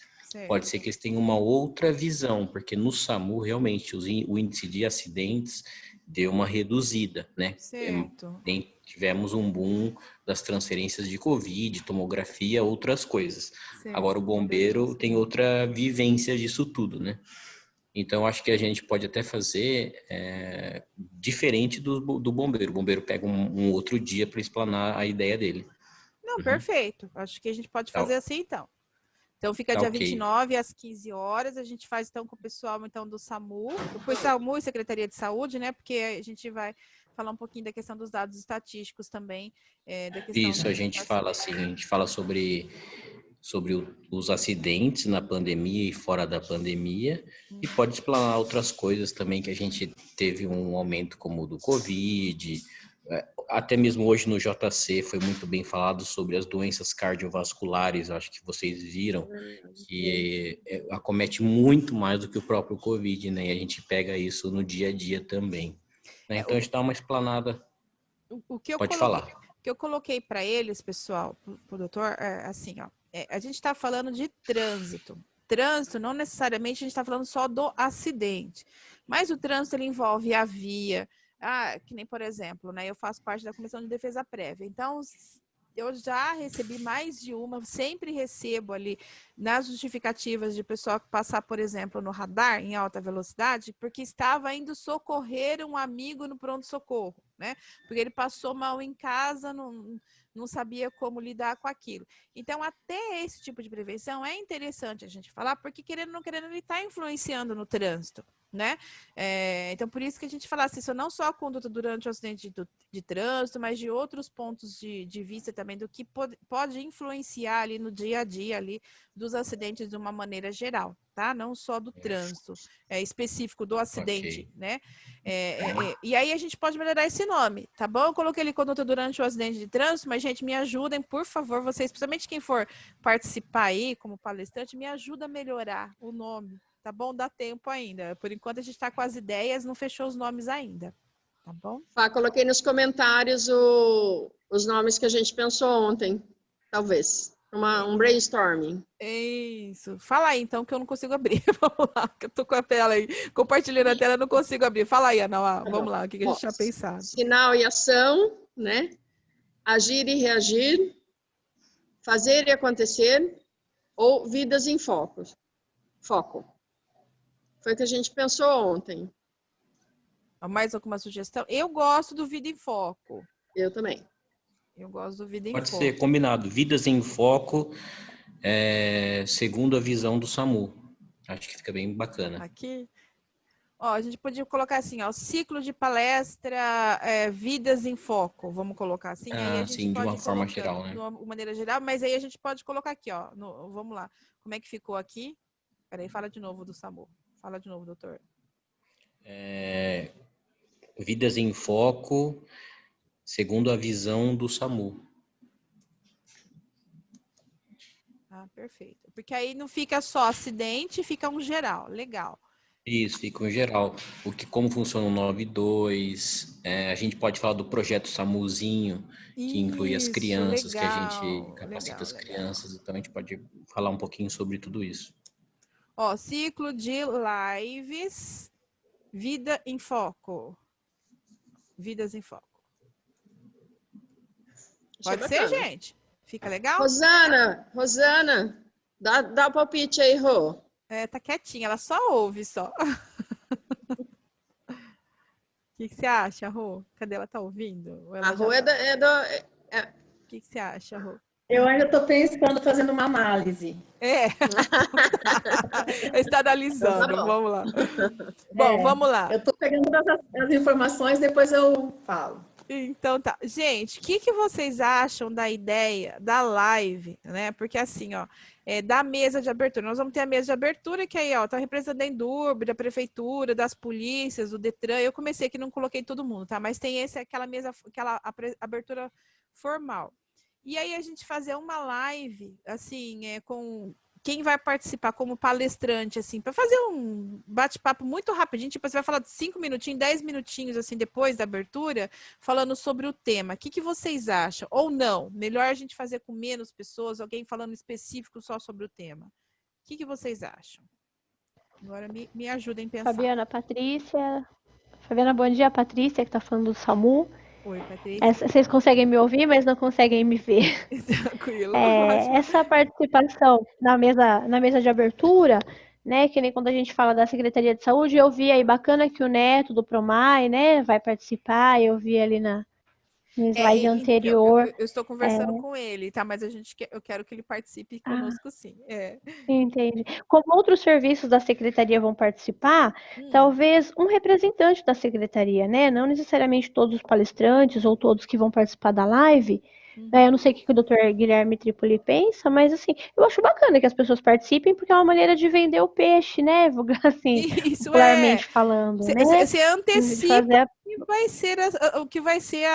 pode ser que eles tenham uma outra visão, porque no SAMU realmente o índice de acidentes deu uma reduzida, né? Certo. Tivemos um boom das transferências de Covid, tomografia, outras coisas. Certo. Agora o bombeiro tem outra vivência disso tudo, né? Então, acho que a gente pode até fazer diferente do bombeiro. O bombeiro pega um outro dia para explanar a ideia dele. Não, perfeito. Acho que a gente pode fazer assim, então. Então, fica dia 29 às 15 horas. A gente faz, então, com o pessoal do SAMU. Depois SAMU e Secretaria de Saúde, né? Porque a gente vai falar um pouquinho da questão dos dados estatísticos também. Isso, a gente fala assim, a gente fala sobre os acidentes na pandemia e fora da pandemia. E pode explanar outras coisas também, que a gente teve um aumento como o do Covid. Até mesmo hoje no JC foi muito bem falado sobre as doenças cardiovasculares, acho que vocês viram, que acomete muito mais do que o próprio Covid, né? E a gente pega isso no dia a dia também. Né? Então a gente dá uma explanada. Pode falar. O que eu coloquei para eles, pessoal, para o doutor, assim, ó, a gente está falando de trânsito. Trânsito, não necessariamente a gente está falando só do acidente, mas o trânsito ele envolve a via. Que nem, por exemplo, né? Eu faço parte da Comissão de Defesa Prévia. Então, eu já recebi mais de uma, sempre recebo ali nas justificativas de pessoal que passar, por exemplo, no radar em alta velocidade, porque estava indo socorrer um amigo no pronto-socorro, né? Porque ele passou mal em casa, não sabia como lidar com aquilo. Então, até esse tipo de prevenção é interessante a gente falar, porque querendo ou não querendo, ele está influenciando no trânsito, né? Então, por isso que a gente fala assim, não só a conduta durante o acidente de trânsito, mas de outros pontos de vista também, do que pode influenciar ali no dia a dia ali dos acidentes de uma maneira geral, tá? Não só do trânsito específico do acidente, né? E aí a gente pode melhorar esse nome, tá bom? Eu coloquei ali conduta durante o acidente de trânsito, mas, gente, me ajudem, por favor, vocês, principalmente quem for participar aí como palestrante, me ajuda a melhorar o nome, tá bom? Dá tempo ainda. Por enquanto a gente está com as ideias, não fechou os nomes ainda, tá bom? Coloquei nos comentários os nomes que a gente pensou ontem, talvez. Um brainstorming. Isso. Fala aí, então, que eu não consigo abrir. Vamos lá, que eu tô com a tela aí. Compartilhando a tela, eu não consigo abrir. Fala aí, Ana. Vamos lá, o que a gente tinha pensado? Sinal e ação, né? Agir e reagir, fazer e acontecer, ou vidas em foco. Foi o que a gente pensou ontem. Mais alguma sugestão? Eu gosto do Vida em Foco. Eu também. Eu gosto do Vida em Foco. Pode ser combinado. Vidas em Foco, segundo a visão do SAMU. Acho que fica bem bacana. Aqui. Ó, a gente podia colocar assim, ó, ciclo de palestra, Vidas em Foco. Vamos colocar assim. Aí a gente sim, de uma forma geral, né? De uma maneira geral, mas aí a gente pode colocar aqui, ó. Vamos lá. Como é que ficou aqui? Peraí, fala de novo do SAMU. Fala de novo, doutor. Vidas em Foco, segundo a visão do SAMU. Perfeito. Porque aí não fica só acidente, fica um geral. Legal. Isso, fica um geral. Como funciona o 92, a gente pode falar do projeto SAMUzinho, que inclui as crianças, legal, que a gente capacita as crianças, então a gente pode falar um pouquinho sobre tudo isso. Ó, ciclo de lives, Vida em Foco. Vidas em Foco. Pode ser, gente? Fica legal? Rosana, dá o palpite aí, Rô. Tá quietinha, ela só ouve, só. O que você acha, Rô? Cadê ela? Tá ouvindo? A Rô O que você acha, Rô? Eu ainda estou pensando, fazendo uma análise. Está analisando, então, vamos lá. Bom, vamos lá. Eu estou pegando as informações, depois eu falo. Então tá. Gente, o que vocês acham da ideia da live, né? Porque assim, ó, da mesa de abertura. Nós vamos ter a mesa de abertura, que aí, ó, tá representando a Endurb, da prefeitura, das polícias, do Detran. Eu comecei aqui, não coloquei todo mundo, tá? Mas tem aquela mesa, aquela abertura formal. E aí a gente fazer uma live, assim, com quem vai participar como palestrante, assim, para fazer um bate-papo muito rapidinho, tipo, você vai falar 5 minutinhos, 10 minutinhos, assim, depois da abertura, falando sobre o tema. O que vocês acham? Ou não? Melhor a gente fazer com menos pessoas, alguém falando específico só sobre o tema. O que vocês acham? Agora me ajudem a pensar. Fabiana, Patrícia. Fabiana, bom dia, Patrícia, que está falando do SAMU. Oi, Patrícia. Vocês conseguem me ouvir, mas não conseguem me ver. Tranquilo. Essa participação na mesa de abertura, né, que nem quando a gente fala da Secretaria de Saúde, eu vi aí bacana que o Neto do Promai, né, vai participar, eu vi ali no slide anterior. Eu estou conversando com ele, tá? Mas eu quero que ele participe conosco, sim. Entendi. Como outros serviços da Secretaria vão participar, talvez um representante da Secretaria, né? Não necessariamente todos os palestrantes ou todos que vão participar da live. Eu não sei o que o Dr. Guilherme Tripoli pensa, mas assim, eu acho bacana que as pessoas participem, porque é uma maneira de vender o peixe, né? Assim, popularmente falando. Você antecipa o que vai ser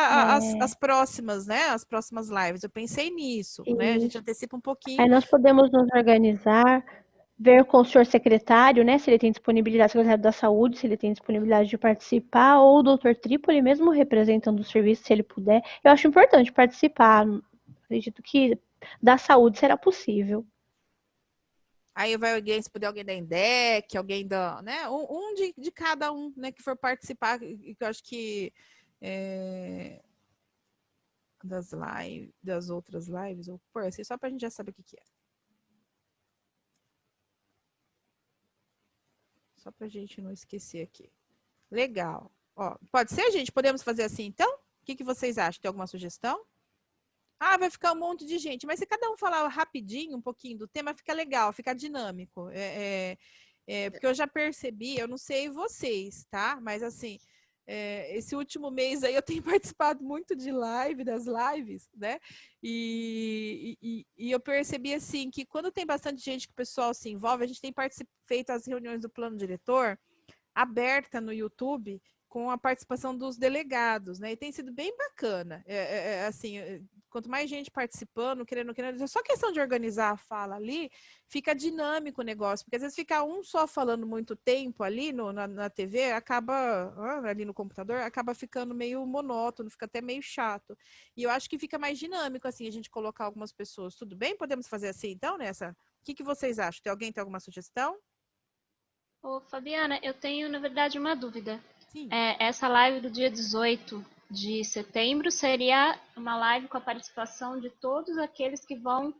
as próximas, né? As próximas lives. Eu pensei nisso, né? A gente antecipa um pouquinho. Aí nós podemos nos organizar, ver com o senhor secretário, né, se ele tem disponibilidade, secretário da Saúde, se ele tem disponibilidade de participar, ou o doutor Tripoli mesmo representando o serviço, se ele puder. Eu acho importante participar. Acredito que da saúde será possível. Aí vai alguém, se puder, alguém da INDEC, alguém da, né, de cada um, né, que for participar, que eu acho que das outras lives, ou por assim, só pra gente já saber o que é. Só pra gente não esquecer aqui. Legal. Ó, pode ser, gente? Podemos fazer assim, então? O que vocês acham? Tem alguma sugestão? Ah, vai ficar um monte de gente. Mas se cada um falar rapidinho, um pouquinho do tema, fica legal, fica dinâmico. Porque eu já percebi, eu não sei vocês, tá? Mas assim, esse último mês aí eu tenho participado muito de das lives, né? E eu percebi assim que quando tem bastante gente que o pessoal se envolve, a gente tem feito as reuniões do plano diretor aberta no YouTube com a participação dos delegados, né? E tem sido bem bacana. Assim, quanto mais gente participando, querendo, só questão de organizar a fala ali, fica dinâmico o negócio, porque às vezes fica um só falando muito tempo ali na TV, acaba, ali no computador, acaba ficando meio monótono, fica até meio chato. E eu acho que fica mais dinâmico, assim, a gente colocar algumas pessoas. Tudo bem? Podemos fazer assim, então, nessa? O que vocês acham? Alguém tem alguma sugestão? Ô, Fabiana, eu tenho, na verdade, uma dúvida. Sim. Essa live do dia 18 de setembro seria uma live com a participação de todos aqueles que vão,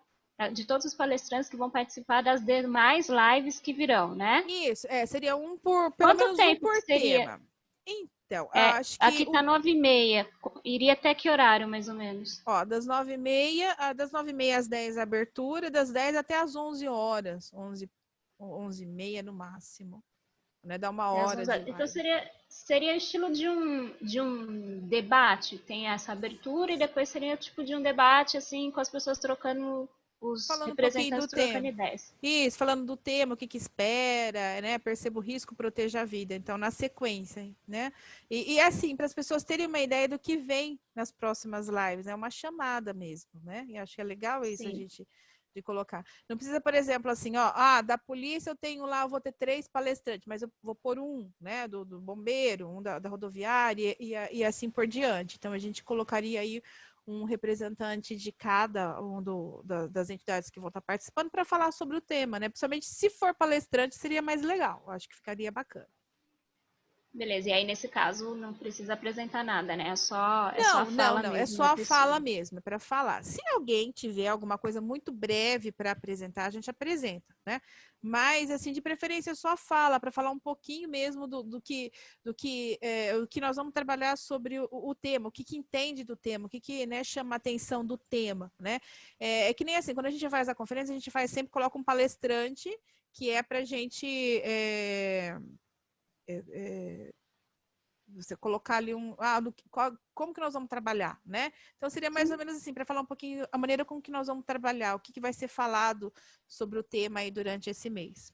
de todos os palestrantes que vão participar das demais lives que virão, né? Isso, seria pelo Quanto menos tempo um por seria? tema. Então, acho que... Aqui tá 9h30. Iria até que horário, mais ou menos? Ó, das 9h30 às 10 a abertura, das 10 até às 11 horas. 11h30 no máximo. Né? Dá uma hora de live. Então seria estilo de um debate. Tem essa abertura e depois seria tipo de um debate, assim, com as pessoas trocando, os representantes trocando ideias. Isso, falando do tema, o que espera, né? Perceba o risco, proteja a vida. Então, na sequência, né? E assim, para as pessoas terem uma ideia do que vem nas próximas lives, é uma chamada mesmo, né? E acho que é legal isso, a gente de colocar. Não precisa, por exemplo, assim, da polícia eu vou ter 3 palestrantes, mas eu vou pôr né, do bombeiro, um da rodoviária e assim por diante. Então, a gente colocaria aí um representante de cada das entidades que vão estar participando para falar sobre o tema, né? Principalmente se for palestrante, seria mais legal. Acho que ficaria bacana. Beleza, e aí nesse caso não precisa apresentar nada, né? É só a fala mesmo. É só a fala mesmo, é para falar. Se alguém tiver alguma coisa muito breve para apresentar, a gente apresenta, né? Mas, assim, de preferência, só fala, para falar um pouquinho mesmo do que nós vamos trabalhar sobre o tema, o que entende do tema, o que né, chama a atenção do tema, né? É que nem assim, quando a gente faz a conferência, a gente coloca um palestrante que é para a gente... você colocar ali como que nós vamos trabalhar, né? Então seria mais ou menos assim, para falar um pouquinho a maneira como que nós vamos trabalhar, o que vai ser falado sobre o tema aí durante esse mês.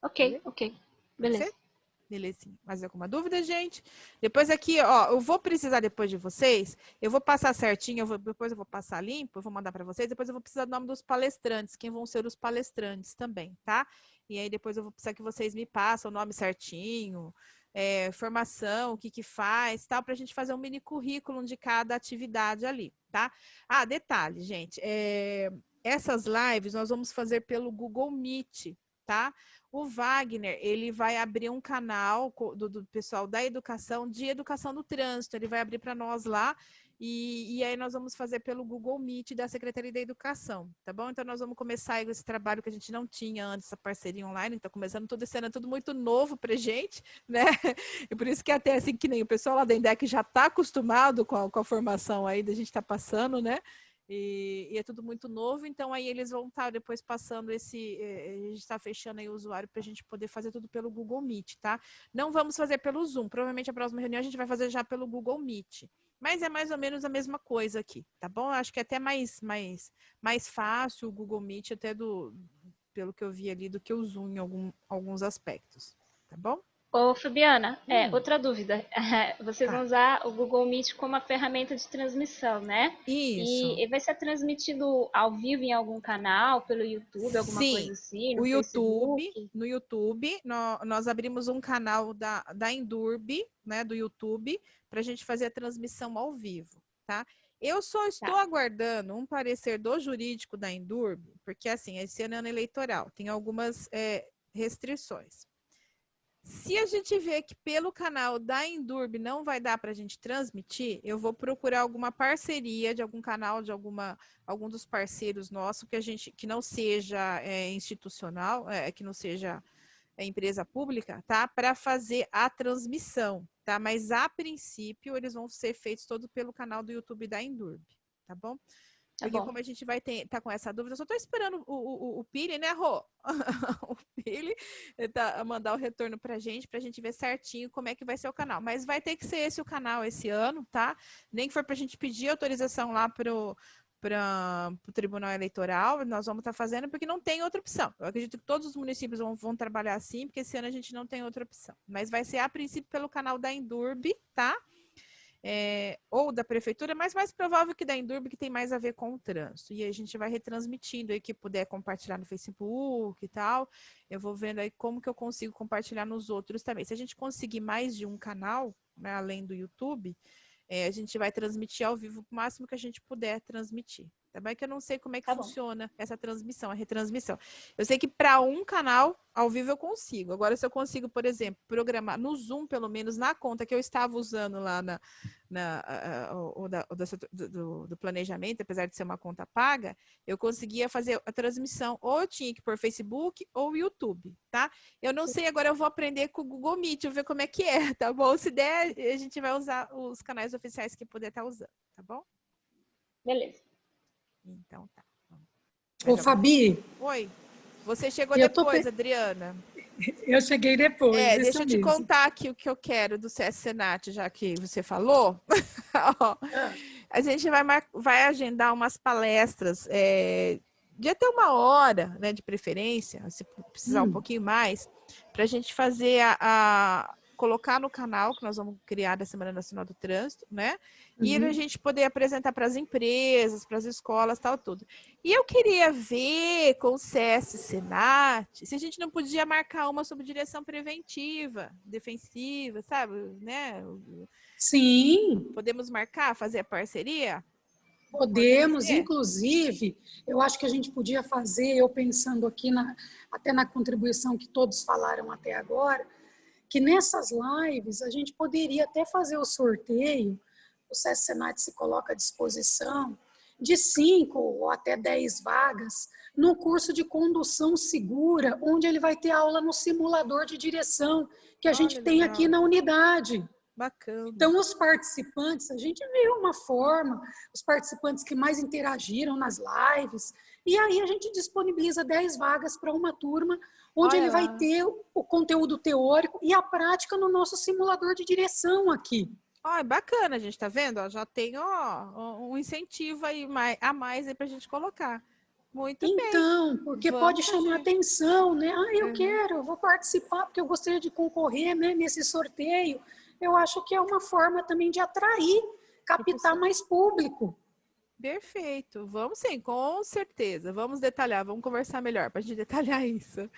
Ok. Beleza. Belezinha. Mais alguma dúvida, gente? Depois aqui, eu vou precisar depois de vocês, eu vou passar certinho, depois eu vou passar limpo, eu vou mandar para vocês, depois eu vou precisar do nome dos palestrantes, quem vão ser os palestrantes também, tá? E aí depois eu vou precisar que vocês me passem o nome certinho, formação, o que faz, tal, para a gente fazer um mini currículo de cada atividade ali, tá? Detalhe, gente, essas lives nós vamos fazer pelo Google Meet, tá? O Wagner, ele vai abrir um canal do pessoal da educação, de educação do trânsito, ele vai abrir para nós lá, e aí nós vamos fazer pelo Google Meet da Secretaria da Educação, tá bom? Então nós vamos começar esse trabalho que a gente não tinha antes, essa parceria online, então começando tudo esse ano, é tudo muito novo pra gente, né? E por isso que até assim, que nem o pessoal lá da INDEC já está acostumado com a formação aí da gente tá passando, né? E é tudo muito novo, então aí eles vão estar depois passando a gente está fechando aí o usuário para a gente poder fazer tudo pelo Google Meet, tá? Não vamos fazer pelo Zoom, provavelmente a próxima reunião a gente vai fazer já pelo Google Meet, mas é mais ou menos a mesma coisa aqui, tá bom? Acho que é até mais fácil o Google Meet, até pelo que eu vi ali, do que o Zoom em alguns aspectos, tá bom? Ô, Fabiana, outra dúvida. Vocês vão usar o Google Meet como uma ferramenta de transmissão, né? Isso. E vai ser transmitido ao vivo em algum canal, pelo YouTube, alguma coisa assim? No Facebook? No YouTube, nós abrimos um canal da Endurb, né, do YouTube, para a gente fazer a transmissão ao vivo, tá? Eu só estou aguardando um parecer do jurídico da Endurb, porque, assim, esse ano é ano eleitoral, tem algumas restrições. Se a gente vê que pelo canal da Endurb não vai dar para a gente transmitir, eu vou procurar alguma parceria de algum canal, de algum dos parceiros nossos, que não seja institucional, que não seja empresa pública, tá? Para fazer a transmissão, tá? Mas a princípio eles vão ser feitos todos pelo canal do YouTube da Endurb, tá bom? Porque como a gente vai tá com essa dúvida, eu só estou esperando o Pili, né, Rô? O Pili mandar o retorno pra gente ver certinho como é que vai ser o canal. Mas vai ter que ser esse o canal esse ano, tá? Nem que for pra gente pedir autorização lá para o Tribunal Eleitoral, nós vamos estar fazendo, porque não tem outra opção. Eu acredito que todos os municípios vão trabalhar assim, porque esse ano a gente não tem outra opção. Mas vai ser, a princípio, pelo canal da Endurb, tá? Ou da prefeitura, mas mais provável que da Endurb, que tem mais a ver com o trânsito. E a gente vai retransmitindo aí, que puder compartilhar no Facebook e tal. Eu vou vendo aí como que eu consigo compartilhar nos outros também. Se a gente conseguir mais de um canal, né, além do YouTube, a gente vai transmitir ao vivo o máximo que a gente puder transmitir. Tá bem? Que eu não sei como é que funciona essa transmissão, a retransmissão. Eu sei que para um canal ao vivo eu consigo. Agora, se eu consigo, por exemplo, programar no Zoom, pelo menos na conta que eu estava usando lá do planejamento, apesar de ser uma conta paga, eu conseguia fazer a transmissão, ou eu tinha que por Facebook ou YouTube, tá? Eu não sei, agora eu vou aprender com o Google Meet, eu ver como é que é, tá bom? Se der, a gente vai usar os canais oficiais que puder estar usando, tá bom? Beleza. Então tá. Ô, Fabi. Oi. Você chegou depois, Adriana. Eu cheguei depois. Deixa eu te contar aqui o que eu quero do CS Senat, já que você falou. A gente vai agendar umas palestras de até 1 hora, né, de preferência, se precisar um pouquinho mais, para a gente fazer colocar no canal que nós vamos criar da Semana Nacional do Trânsito, né? E a gente poder apresentar para as empresas, para as escolas, tal, tudo. E eu queria ver com o CS Senat se a gente não podia marcar uma sobre direção preventiva, defensiva, sabe? Né? Sim. Podemos marcar, fazer a parceria? Podemos, inclusive, eu acho que a gente podia fazer, eu pensando aqui até na contribuição que todos falaram até agora, que nessas lives a gente poderia até fazer o sorteio, o CS Senat se coloca à disposição, de 5 ou até 10 vagas no curso de condução segura, onde ele vai ter aula no simulador de direção, que a gente tem aqui na unidade. Bacana. Então, os participantes, a gente viu uma forma, os participantes que mais interagiram nas lives, e aí a gente disponibiliza 10 vagas para uma turma, onde ele vai ter o conteúdo teórico e a prática no nosso simulador de direção aqui. Bacana, a gente tá vendo? Já tem um incentivo aí a mais aí para a gente colocar. Muito bem. Então, porque pode chamar atenção, né? Eu vou participar porque eu gostaria de concorrer, né, nesse sorteio. Eu acho que é uma forma também de atrair, captar mais público. Perfeito. Vamos sim, com certeza. Vamos detalhar, vamos conversar melhor para a gente detalhar isso.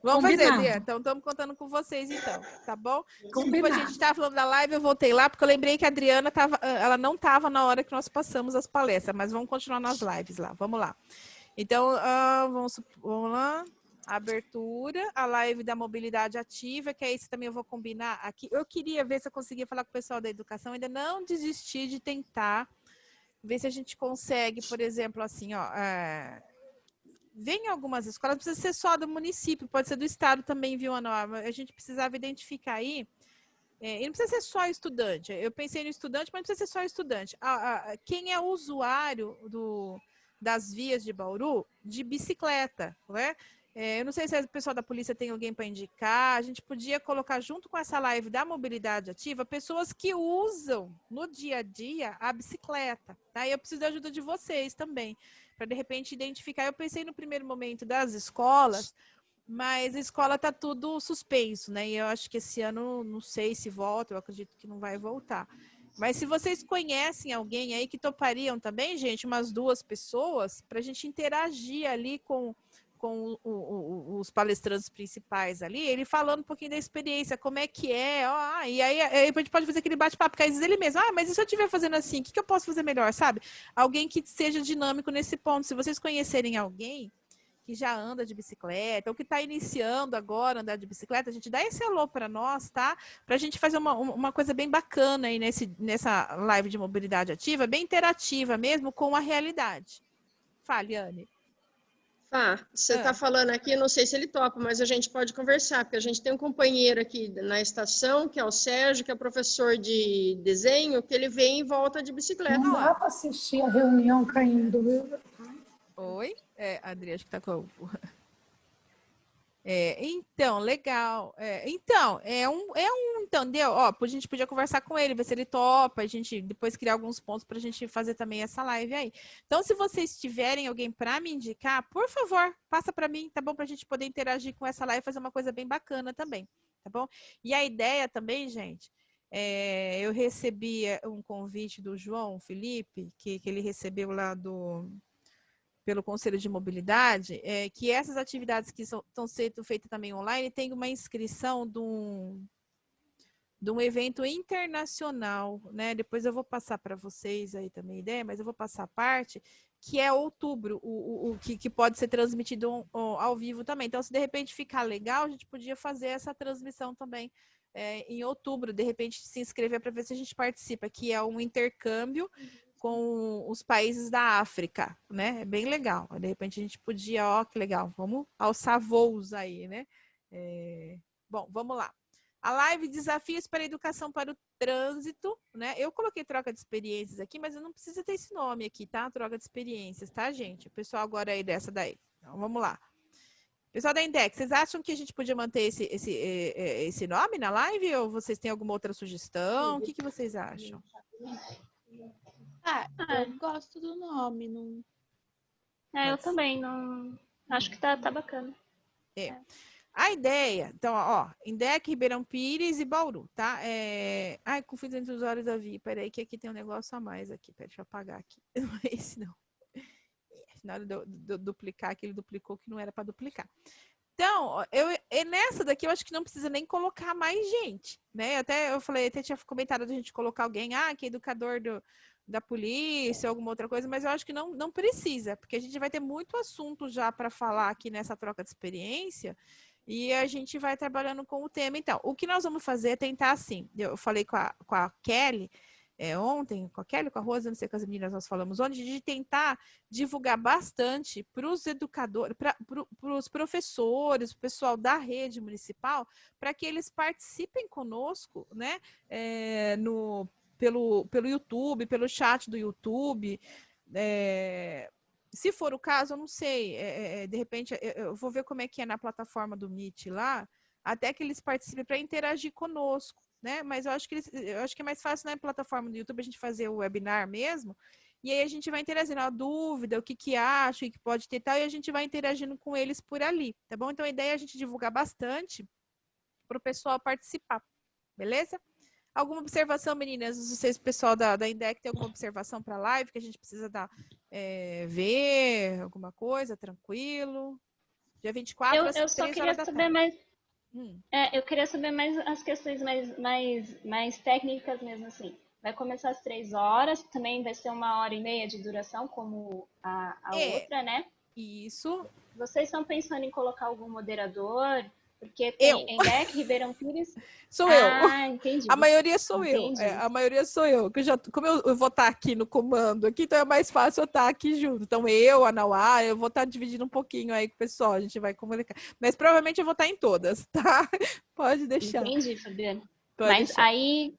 Vamos fazer, Lia. Então, estamos contando com vocês, então, tá bom? Desculpa, a gente estava falando da live, eu voltei lá, porque eu lembrei que a Adriana ela não estava na hora que nós passamos as palestras, mas vamos continuar nas lives lá. Vamos lá. Então, vamos lá. Abertura, a live da mobilidade ativa, que é isso também eu vou combinar aqui. Eu queria ver se eu conseguia falar com o pessoal da educação, ainda não desistir de tentar ver se a gente consegue, por exemplo, assim, vem em algumas escolas, não precisa ser só do município, pode ser do estado também, viu, Ana? A gente precisava identificar aí, e não precisa ser só estudante, eu pensei no estudante, mas não precisa ser só estudante. Quem é o usuário das vias de Bauru, de bicicleta, né? Eu não sei se o pessoal da polícia tem alguém para indicar, a gente podia colocar junto com essa live da mobilidade ativa, pessoas que usam no dia a dia a bicicleta, tá? E eu preciso da ajuda de vocês também, para de repente identificar. Eu pensei no primeiro momento das escolas, mas a escola está tudo suspenso, né? E eu acho que esse ano, não sei se volta, eu acredito que não vai voltar. Mas se vocês conhecem alguém aí que topariam também, gente, umas 2 pessoas, para a gente interagir ali com os palestrantes principais ali, ele falando um pouquinho da experiência, como é que é, e aí a gente pode fazer aquele bate-papo, porque às vezes ele mesmo, mas e se eu estiver fazendo assim, o que eu posso fazer melhor, sabe? Alguém que seja dinâmico nesse ponto. Se vocês conhecerem alguém que já anda de bicicleta, ou que está iniciando agora a andar de bicicleta, a gente dá esse alô para nós, tá? Para a gente fazer uma coisa bem bacana aí nessa live de mobilidade ativa, bem interativa mesmo com a realidade. Fale, Anne. Você está falando aqui, não sei se ele topa, mas a gente pode conversar, porque a gente tem um companheiro aqui na estação, que é o Sérgio, que é professor de desenho, que ele vem e volta de bicicleta. Não dá para assistir a reunião caindo, viu? Oi? Adri, acho que está com... então, legal. Então, entendeu? Ó, a gente podia conversar com ele, ver se ele topa, a gente depois criar alguns pontos para a gente fazer também essa live aí. Então, se vocês tiverem alguém para me indicar, por favor, passa para mim, tá bom? Para a gente poder interagir com essa live e fazer uma coisa bem bacana também, tá bom? E a ideia também, gente, eu recebi um convite do João Felipe, que ele recebeu lá pelo Conselho de Mobilidade, que essas atividades que estão sendo feitas também online, tem uma inscrição de um evento internacional, né? Depois eu vou passar para vocês aí também a ideia, mas eu vou passar a parte, que é outubro, que pode ser transmitido ao vivo também. Então, se de repente ficar legal, a gente podia fazer essa transmissão também em outubro, de repente se inscrever para ver se a gente participa, que é um intercâmbio com os países da África, né? É bem legal. De repente a gente podia, que legal, vamos alçar voos aí, né? Bom, vamos lá. A live Desafios para a Educação para o Trânsito, né? Eu coloquei troca de experiências aqui, mas eu não precisa ter esse nome aqui, tá? Troca de experiências, tá, gente? O pessoal agora aí dessa daí. Então, vamos lá. Pessoal da Index, vocês acham que a gente podia manter esse nome na live ou vocês têm alguma outra sugestão? O que vocês acham? Eu gosto do nome. Não... eu também. Não... Acho que tá bacana. A ideia, então, ó, Indec, Ribeirão Pires e Bauru, tá? Ai, confuso entre os usuários da Vi. Peraí, que aqui tem um negócio a mais aqui. Peraí, deixa eu apagar aqui. Não é esse, não. Na hora de eu duplicar, que ele duplicou que não era para duplicar. Então, nessa daqui eu acho que não precisa nem colocar mais gente, né? Eu tinha comentado da gente colocar alguém, que é educador da polícia, alguma outra coisa, mas eu acho que não precisa, porque a gente vai ter muito assunto já para falar aqui nessa troca de experiência e a gente vai trabalhando com o tema. Então, o que nós vamos fazer é tentar assim, eu falei com a Kelly ontem, com a Kelly, com a Rosa, não sei, com as meninas nós falamos ontem, de tentar divulgar bastante para os educadores, para os professores, o pessoal da rede municipal, para que eles participem conosco, né, pelo YouTube, pelo chat do YouTube. Se for o caso, eu não sei, de repente, eu vou ver como é que é na plataforma do Meet lá, até que eles participem para interagir conosco, né? Mas eu acho que é mais fácil na plataforma do YouTube a gente fazer o webinar mesmo, e aí a gente vai interagindo, a dúvida, o que acha, o que pode ter tal, e a gente vai interagindo com eles por ali, tá bom? Então a ideia é a gente divulgar bastante para o pessoal participar, beleza? Alguma observação, meninas? Vocês, pessoal da Indec, tem alguma observação para a live que a gente precisa ver alguma coisa? Tranquilo? Dia 24, às 3 horas da tarde. Eu só queria saber mais... eu queria saber mais as questões mais técnicas mesmo, assim. Vai começar às 3 horas, também vai ser 1h30 de duração, como a outra, né? Isso. Vocês estão pensando em colocar algum moderador? Porque tem Indec, Ribeirão Pires... Sou eu. Entendi. A maioria sou eu. A maioria sou eu. Como eu vou estar aqui no comando, aqui, então é mais fácil eu estar aqui junto. Então a Nauá, eu vou estar dividindo um pouquinho aí com o pessoal, a gente vai comunicar. Mas provavelmente eu vou estar em todas, tá? Pode deixar. Entendi, Fabiana. Pode Mas deixar. Aí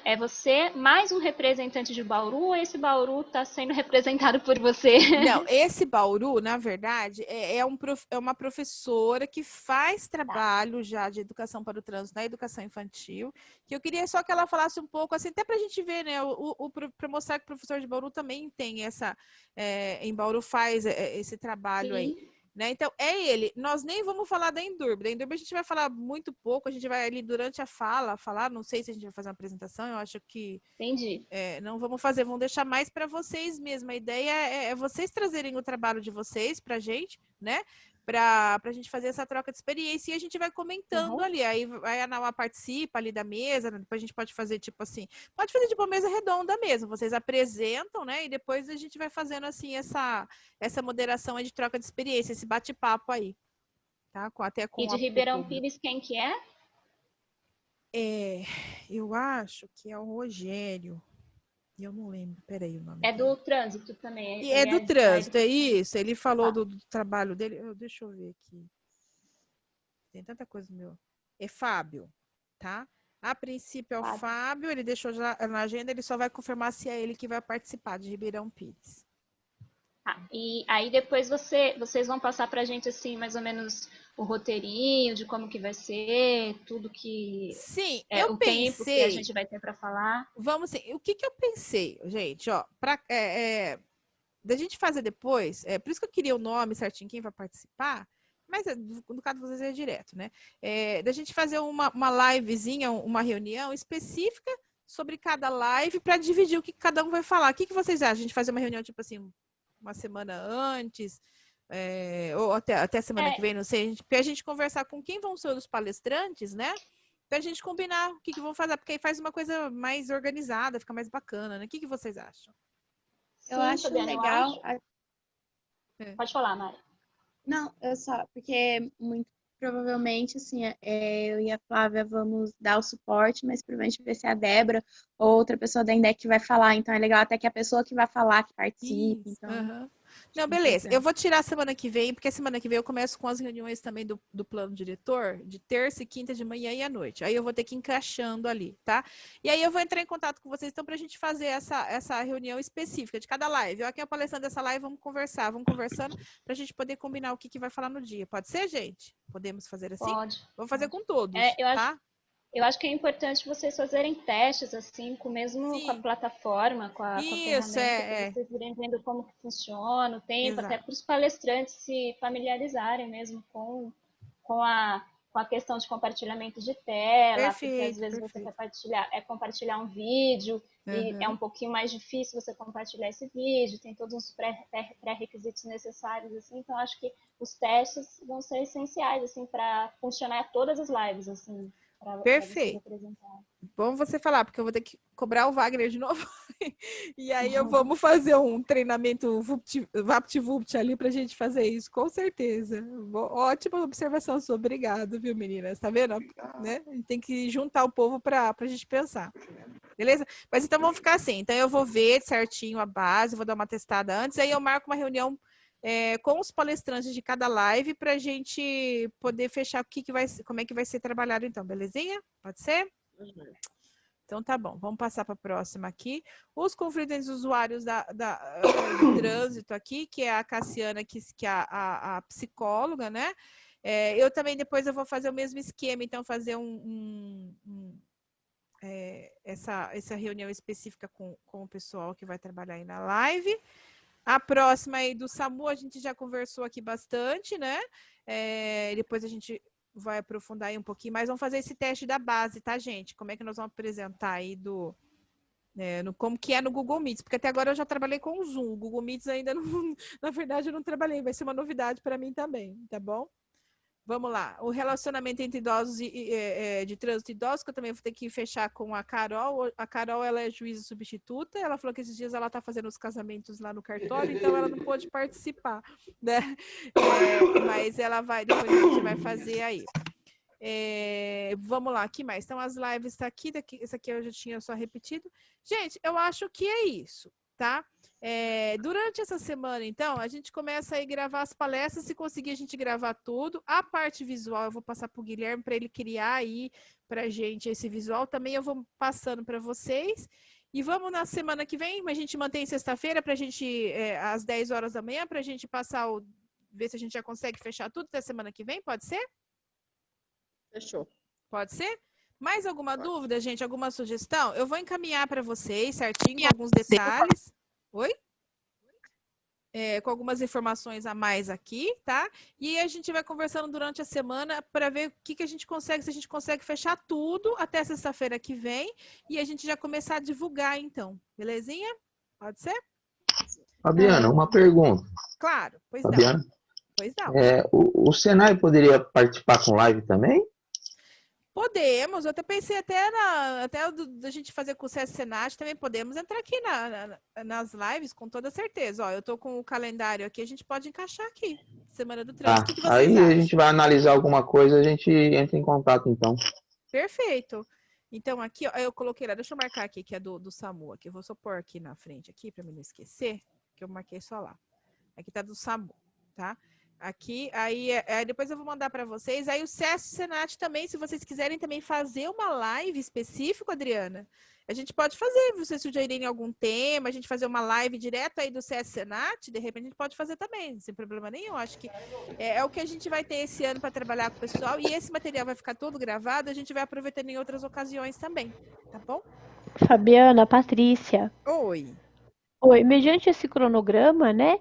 é você mais um representante de Bauru ou esse Bauru está sendo representado por você? Não, esse Bauru, na verdade, é uma professora que faz trabalho já de educação para o trânsito na educação infantil, que eu queria só que ela falasse um pouco, assim, até para a gente ver, né, para mostrar que o professor de Bauru também tem em Bauru faz esse trabalho. Sim. Aí. Né? Então, ele. Nós nem vamos falar da Endurb. Da Endurb a gente vai falar muito pouco, a gente vai ali durante a falar, não sei se a gente vai fazer uma apresentação, eu acho que... Entendi. Não vamos fazer, vamos deixar mais para vocês mesmo. A ideia é vocês trazerem o trabalho de vocês para a gente, né? Para a gente fazer essa troca de experiência e a gente vai comentando ali. Aí a Nauá participa ali da mesa, né? Depois a gente pode fazer tipo assim, pode fazer tipo uma mesa redonda mesmo. Vocês apresentam, né? E depois a gente vai fazendo assim essa moderação aí de troca de experiência, esse bate-papo aí. Tá? E de Ribeirão Pires, quem que é? Eu acho que é o Rogério. Eu não lembro, peraí o nome. É do trânsito também. E é do trânsito, é isso. Ele falou do trabalho dele. Deixa eu ver aqui. Tem tanta coisa no meu. É Fábio, tá? A princípio é o Fábio, ele deixou já na agenda, ele só vai confirmar se é ele que vai participar de Ribeirão Pires. E aí depois vocês vão passar pra gente, assim, mais ou menos o roteirinho de como que vai ser, tudo que... Sim, o tempo que a gente vai ter para falar. Vamos sim. O que eu pensei, gente, ó, da gente fazer depois, por isso que eu queria o nome certinho, quem vai participar, mas no caso de vocês é direto, né? Da gente fazer uma livezinha, uma reunião específica sobre cada live para dividir o que cada um vai falar. O que vocês acham? A gente fazer uma reunião, tipo assim, uma semana antes, ou até a semana que vem, não sei, pra gente conversar com quem vão ser os palestrantes, né? Pra gente combinar o que vão fazer, porque aí faz uma coisa mais organizada, fica mais bacana, né? O que vocês acham? Eu acho legal. Pode falar, Mari. Não, porque muito provavelmente, assim, eu e a Flávia vamos dar o suporte, mas provavelmente vai ser a Débora ou outra pessoa da INDEC que vai falar. Então, é legal até que a pessoa que vai falar, que participe. Isso, então, Não, beleza. Eu vou tirar a semana que vem, porque a semana que vem eu começo com as reuniões também do plano diretor, de terça e quinta de manhã e à noite. Aí eu vou ter que ir encaixando ali, tá? E aí eu vou entrar em contato com vocês, então, pra gente fazer essa reunião específica de cada live. Eu aqui palestrando dessa live, vamos conversando pra gente poder combinar o que vai falar no dia. Pode ser, gente? Podemos fazer assim? Pode. Vamos fazer com todos, tá? Eu acho que é importante vocês fazerem testes, assim, com a plataforma, com a ferramenta, para vocês irem vendo como que funciona, o tempo, até para os palestrantes se familiarizarem mesmo com a questão de compartilhamento de tela, porque às vezes você quer compartilhar um vídeo, e é um pouquinho mais difícil você compartilhar esse vídeo, tem todos uns pré-requisitos necessários, assim, então acho que os testes vão ser essenciais, assim, para funcionar todas as lives, assim. Perfeito. Bom você falar, porque eu vou ter que cobrar o Wagner de novo. E aí vamos fazer um treinamento VaptVupt ali pra gente fazer isso, com certeza. Ótima observação sua, obrigado, viu, meninas? Tá vendo? Né? A gente tem que juntar o povo pra gente pensar. Beleza? Mas então vamos ficar assim. Então eu vou ver certinho a base, vou dar uma testada antes, aí eu marco uma reunião com os palestrantes de cada live para a gente poder fechar como é que vai ser trabalhado então, belezinha? Pode ser? Então tá bom, vamos passar para a próxima aqui. Os confidentes usuários do trânsito aqui, que é a Cassiana, que é a psicóloga, né? Eu também depois eu vou fazer o mesmo esquema, então fazer essa reunião específica com o pessoal que vai trabalhar aí na live. A próxima aí do SAMU, a gente já conversou aqui bastante, né? Depois a gente vai aprofundar aí um pouquinho, mas vamos fazer esse teste da base, tá, gente? Como é que nós vamos apresentar aí como que é no Google Meets, porque até agora eu já trabalhei com o Zoom, o Google Meets ainda não, na verdade eu não trabalhei, vai ser uma novidade para mim também, tá bom? Vamos lá, o relacionamento entre idosos de trânsito e idosos, que eu também vou ter que fechar com a Carol. A Carol, ela é juíza substituta, ela falou que esses dias ela está fazendo os casamentos lá no cartório, então ela não pôde participar, né? Mas ela vai, depois a gente vai fazer aí. Vamos lá, aqui mais. Então, as lives tá aqui, essa aqui eu já tinha só repetido. Gente, eu acho que é isso, tá? Durante essa semana, então, a gente começa a gravar as palestras, se conseguir a gente gravar tudo. A parte visual eu vou passar para o Guilherme para ele criar aí para gente esse visual. Também eu vou passando para vocês. E vamos na semana que vem, a gente mantém sexta-feira para a gente, às 10 horas da manhã, para a gente ver se a gente já consegue fechar tudo até semana que vem, pode ser? Fechou. Pode ser? Mais alguma dúvida, gente? Alguma sugestão? Eu vou encaminhar para vocês certinho, com alguns detalhes. Oi? Com algumas informações a mais aqui, tá? E a gente vai conversando durante a semana para ver o que a gente consegue, se a gente consegue fechar tudo até sexta-feira que vem e a gente já começar a divulgar, então. Belezinha? Pode ser? Fabiana, uma pergunta. Claro, pois Fabiana? não. Pois não. O Senai poderia participar com live também? Podemos, eu até pensei até da gente fazer com o CS Senat, também podemos entrar aqui nas lives, com toda certeza. Ó, eu tô com o calendário aqui, a gente pode encaixar aqui, Semana do Trânsito. O que vocês aí acham? A gente vai analisar alguma coisa, a gente entra em contato, então. Perfeito. Então, aqui, ó, eu coloquei lá, deixa eu marcar aqui, que é do SAMU, aqui, eu vou só pôr aqui na frente, aqui, para mim não esquecer, que eu marquei só lá. Aqui tá do SAMU, tá? Aqui, aí depois eu vou mandar para vocês. Aí o SESC Senat também, se vocês quiserem também fazer uma live específica, Adriana, a gente pode fazer, vocês sugerirem algum tema, a gente fazer uma live direto aí do SESC Senat, de repente a gente pode fazer também, sem problema nenhum. Acho que é o que a gente vai ter esse ano para trabalhar com o pessoal, e esse material vai ficar todo gravado, a gente vai aproveitando em outras ocasiões também, tá bom? Fabiana, Patrícia. Oi. Oi, mediante esse cronograma, né,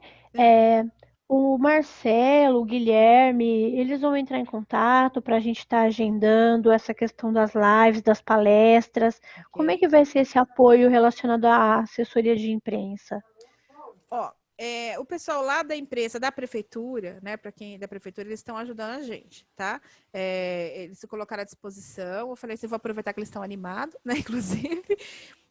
o Marcelo, o Guilherme, eles vão entrar em contato para a gente estar agendando essa questão das lives, das palestras. Como é que vai ser esse apoio relacionado à assessoria de imprensa? Ó, o pessoal lá da imprensa, da prefeitura, né, para quem é da prefeitura, eles estão ajudando a gente, tá? Eles se colocaram à disposição, eu falei assim, vou aproveitar que eles estão animados, né, inclusive.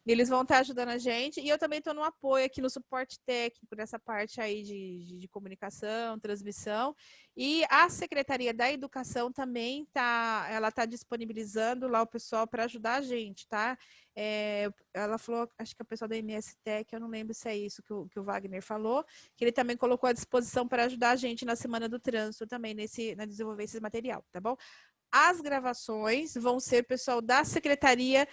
Eles vão estar ajudando a gente, e eu também estou no apoio aqui no suporte técnico, nessa parte aí de comunicação, transmissão, e a Secretaria da Educação também ela está disponibilizando lá o pessoal para ajudar a gente, tá? Ela falou, acho que é o pessoal da MSTEC, eu não lembro se é isso que o Wagner falou, que ele também colocou à disposição para ajudar a gente na Semana do Trânsito também, na desenvolver esse material, tá bom? As gravações vão ser pessoal da Secretaria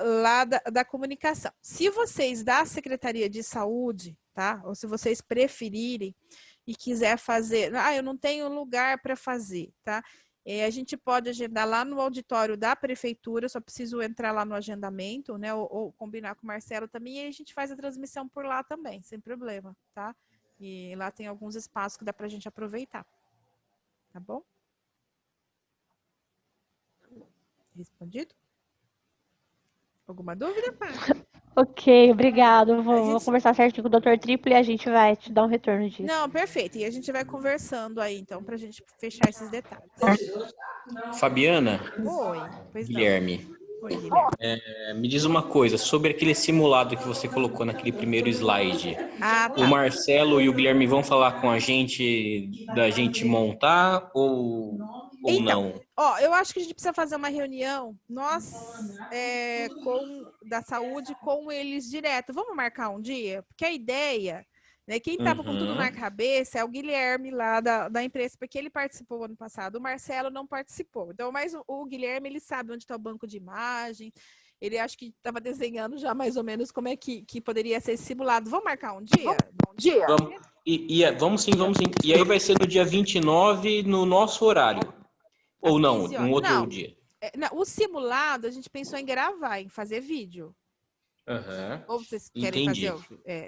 lá da comunicação. Se vocês da Secretaria de Saúde, tá? Ou se vocês preferirem e quiser fazer, eu não tenho lugar para fazer, tá? A gente pode agendar lá no auditório da prefeitura, só preciso entrar lá no agendamento, né? Ou combinar com o Marcelo também, e aí a gente faz a transmissão por lá também, sem problema, tá? E lá tem alguns espaços que dá para a gente aproveitar, tá bom? Respondido? Alguma dúvida, Pai? Ok, obrigado. Vou conversar certinho com o Dr. Triplo e a gente vai te dar um retorno disso. Não, perfeito. E a gente vai conversando aí, então, para a gente fechar esses detalhes. Fabiana? Oi. Guilherme. Oi, Guilherme. Me diz uma coisa, sobre aquele simulado que você colocou naquele primeiro slide. Tá. O Marcelo e o Guilherme vão falar com a gente, da gente montar ou não? Eu acho que a gente precisa fazer uma reunião, da saúde, com eles direto. Vamos marcar um dia? Porque a ideia, né, quem estava com tudo na cabeça é o Guilherme lá da empresa, porque ele participou ano passado, o Marcelo não participou. Então, mas o Guilherme, ele sabe onde está o banco de imagens, ele acho que estava desenhando já mais ou menos como é que poderia ser simulado. Vamos marcar um dia? Vamos sim. E aí vai ser no dia 29, no nosso horário. Ou não, um outro dia? O simulado, a gente pensou em gravar, em fazer vídeo. Ou vocês querem fazer,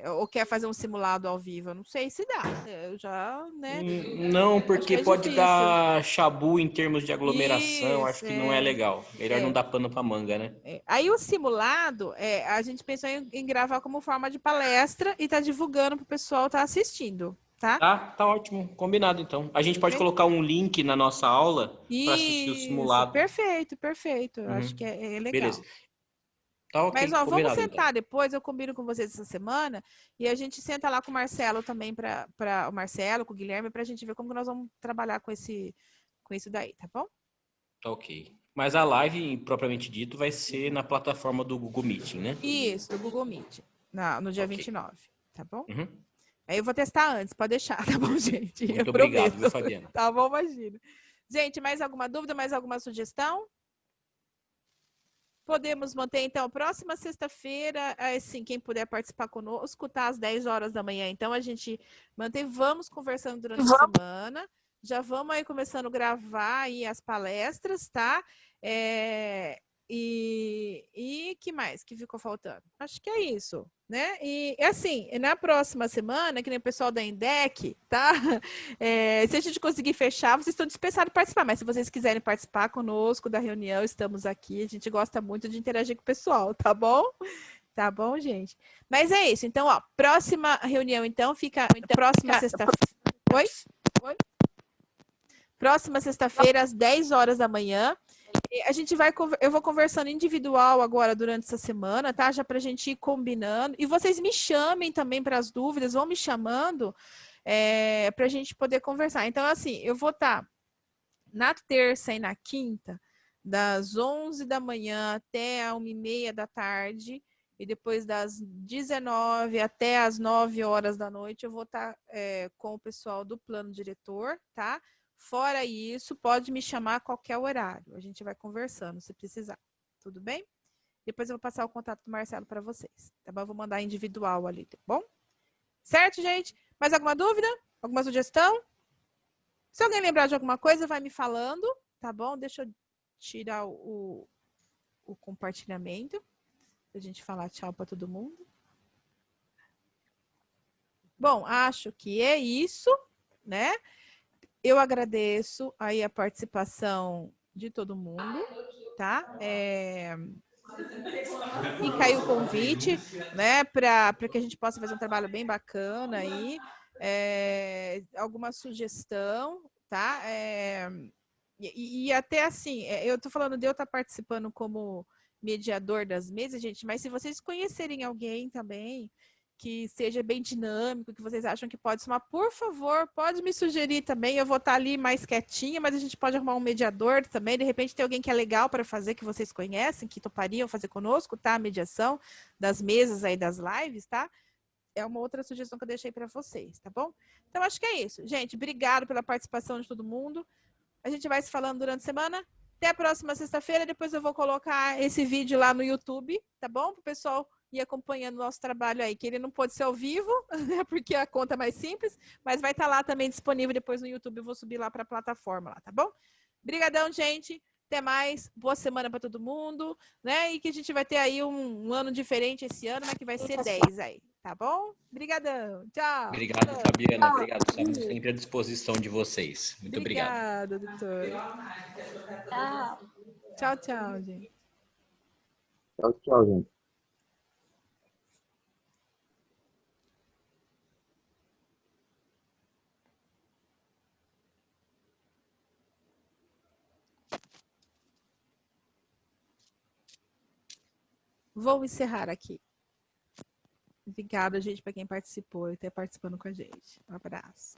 ou quer fazer um simulado ao vivo? Eu não sei se dá. Eu já, né? Não, porque pode dar chabu em termos de aglomeração. Acho que não é legal. Melhor não dar pano pra manga, né? Aí o simulado, a gente pensou em gravar como forma de palestra e tá divulgando pro pessoal estar assistindo. Tá ótimo, combinado então. A gente pode colocar um link na nossa aula para assistir o simulado. Perfeito. Acho que é legal. Beleza. Tá ok, mas vamos sentar então. depois, eu combino com vocês essa semana e a gente senta lá com o Marcelo também, para o Marcelo, com o Guilherme, para a gente ver como que nós vamos trabalhar com isso daí, tá bom? Tá ok. Mas a live, propriamente dito, vai ser na plataforma do Google Meeting, né? Isso, do Google Meet, no dia 29, tá bom? Aí eu vou testar antes, pode deixar, tá bom, gente? Muito obrigado, viu, Fabiana? Tá bom, imagina. Gente, mais alguma dúvida, mais alguma sugestão? Podemos manter, então, próxima sexta-feira, assim, quem puder participar conosco, tá? Às 10 horas da manhã. Então, a gente mantém, vamos conversando durante a semana. Já vamos aí começando a gravar aí as palestras, tá? E que mais que ficou faltando? Acho que é isso, né? E assim, na próxima semana, que nem o pessoal da INDEC, tá? Se a gente conseguir fechar, vocês estão dispensados de participar, mas se vocês quiserem participar conosco da reunião, estamos aqui, a gente gosta muito de interagir com o pessoal, tá bom? Tá bom, gente? Mas é isso, então, próxima reunião, então, fica próxima sexta-feira. Oi? Próxima sexta-feira, às 10 horas da manhã. Eu vou conversando individual agora durante essa semana, tá? Já para a gente ir combinando. E vocês me chamem também para as dúvidas, vão me chamando para a gente poder conversar. Então, assim, eu vou estar na terça e na quinta das 11 da manhã até a 1h30 da tarde, e depois das 19 até as 9 horas da noite, eu vou estar com o pessoal do plano diretor, tá? Fora isso, pode me chamar a qualquer horário. A gente vai conversando, se precisar. Tudo bem? Depois eu vou passar o contato do Marcelo para vocês, tá bom? Eu vou mandar individual ali, tá bom? Certo, gente? Mais alguma dúvida? Alguma sugestão? Se alguém lembrar de alguma coisa, vai me falando, tá bom? Deixa eu tirar o compartilhamento, pra gente falar tchau para todo mundo. Bom, acho que é isso, né? Eu agradeço aí a participação de todo mundo, tá? Fica aí o convite, né, para que a gente possa fazer um trabalho bem bacana aí, alguma sugestão, tá? E até assim, eu tô falando de eu estar participando como mediador das mesas, gente, mas se vocês conhecerem alguém também que seja bem dinâmico, que vocês acham que pode somar, por favor, pode me sugerir também. Eu vou estar ali mais quietinha, mas a gente pode arrumar um mediador também. De repente tem alguém que é legal para fazer, que vocês conhecem, que topariam fazer conosco, tá? A mediação das mesas aí das lives, tá? É uma outra sugestão que eu deixei para vocês, tá bom? Então, acho que é isso. Gente, obrigado pela participação de todo mundo. A gente vai se falando durante a semana. Até a próxima sexta-feira. Depois eu vou colocar esse vídeo lá no YouTube, tá bom? Para o pessoal ir acompanhando o nosso trabalho aí, que ele não pode ser ao vivo, né? Porque a conta é mais simples, mas vai estar lá também disponível depois no YouTube. Eu vou subir lá para a plataforma lá, tá bom? Obrigadão, gente. Até mais. Boa semana para todo mundo, né? E que a gente vai ter aí um ano diferente esse ano, mas que vai ser 10 aí, tá bom? Obrigadão. Tchau. Obrigado, Fabiana. Obrigado. Estamos sempre à disposição de vocês. Muito obrigado. Obrigada, doutor. Tchau. Tchau, tchau, gente. Tchau, tchau, gente. Vou encerrar aqui. Obrigada, gente, para quem participou e está participando com a gente. Um abraço.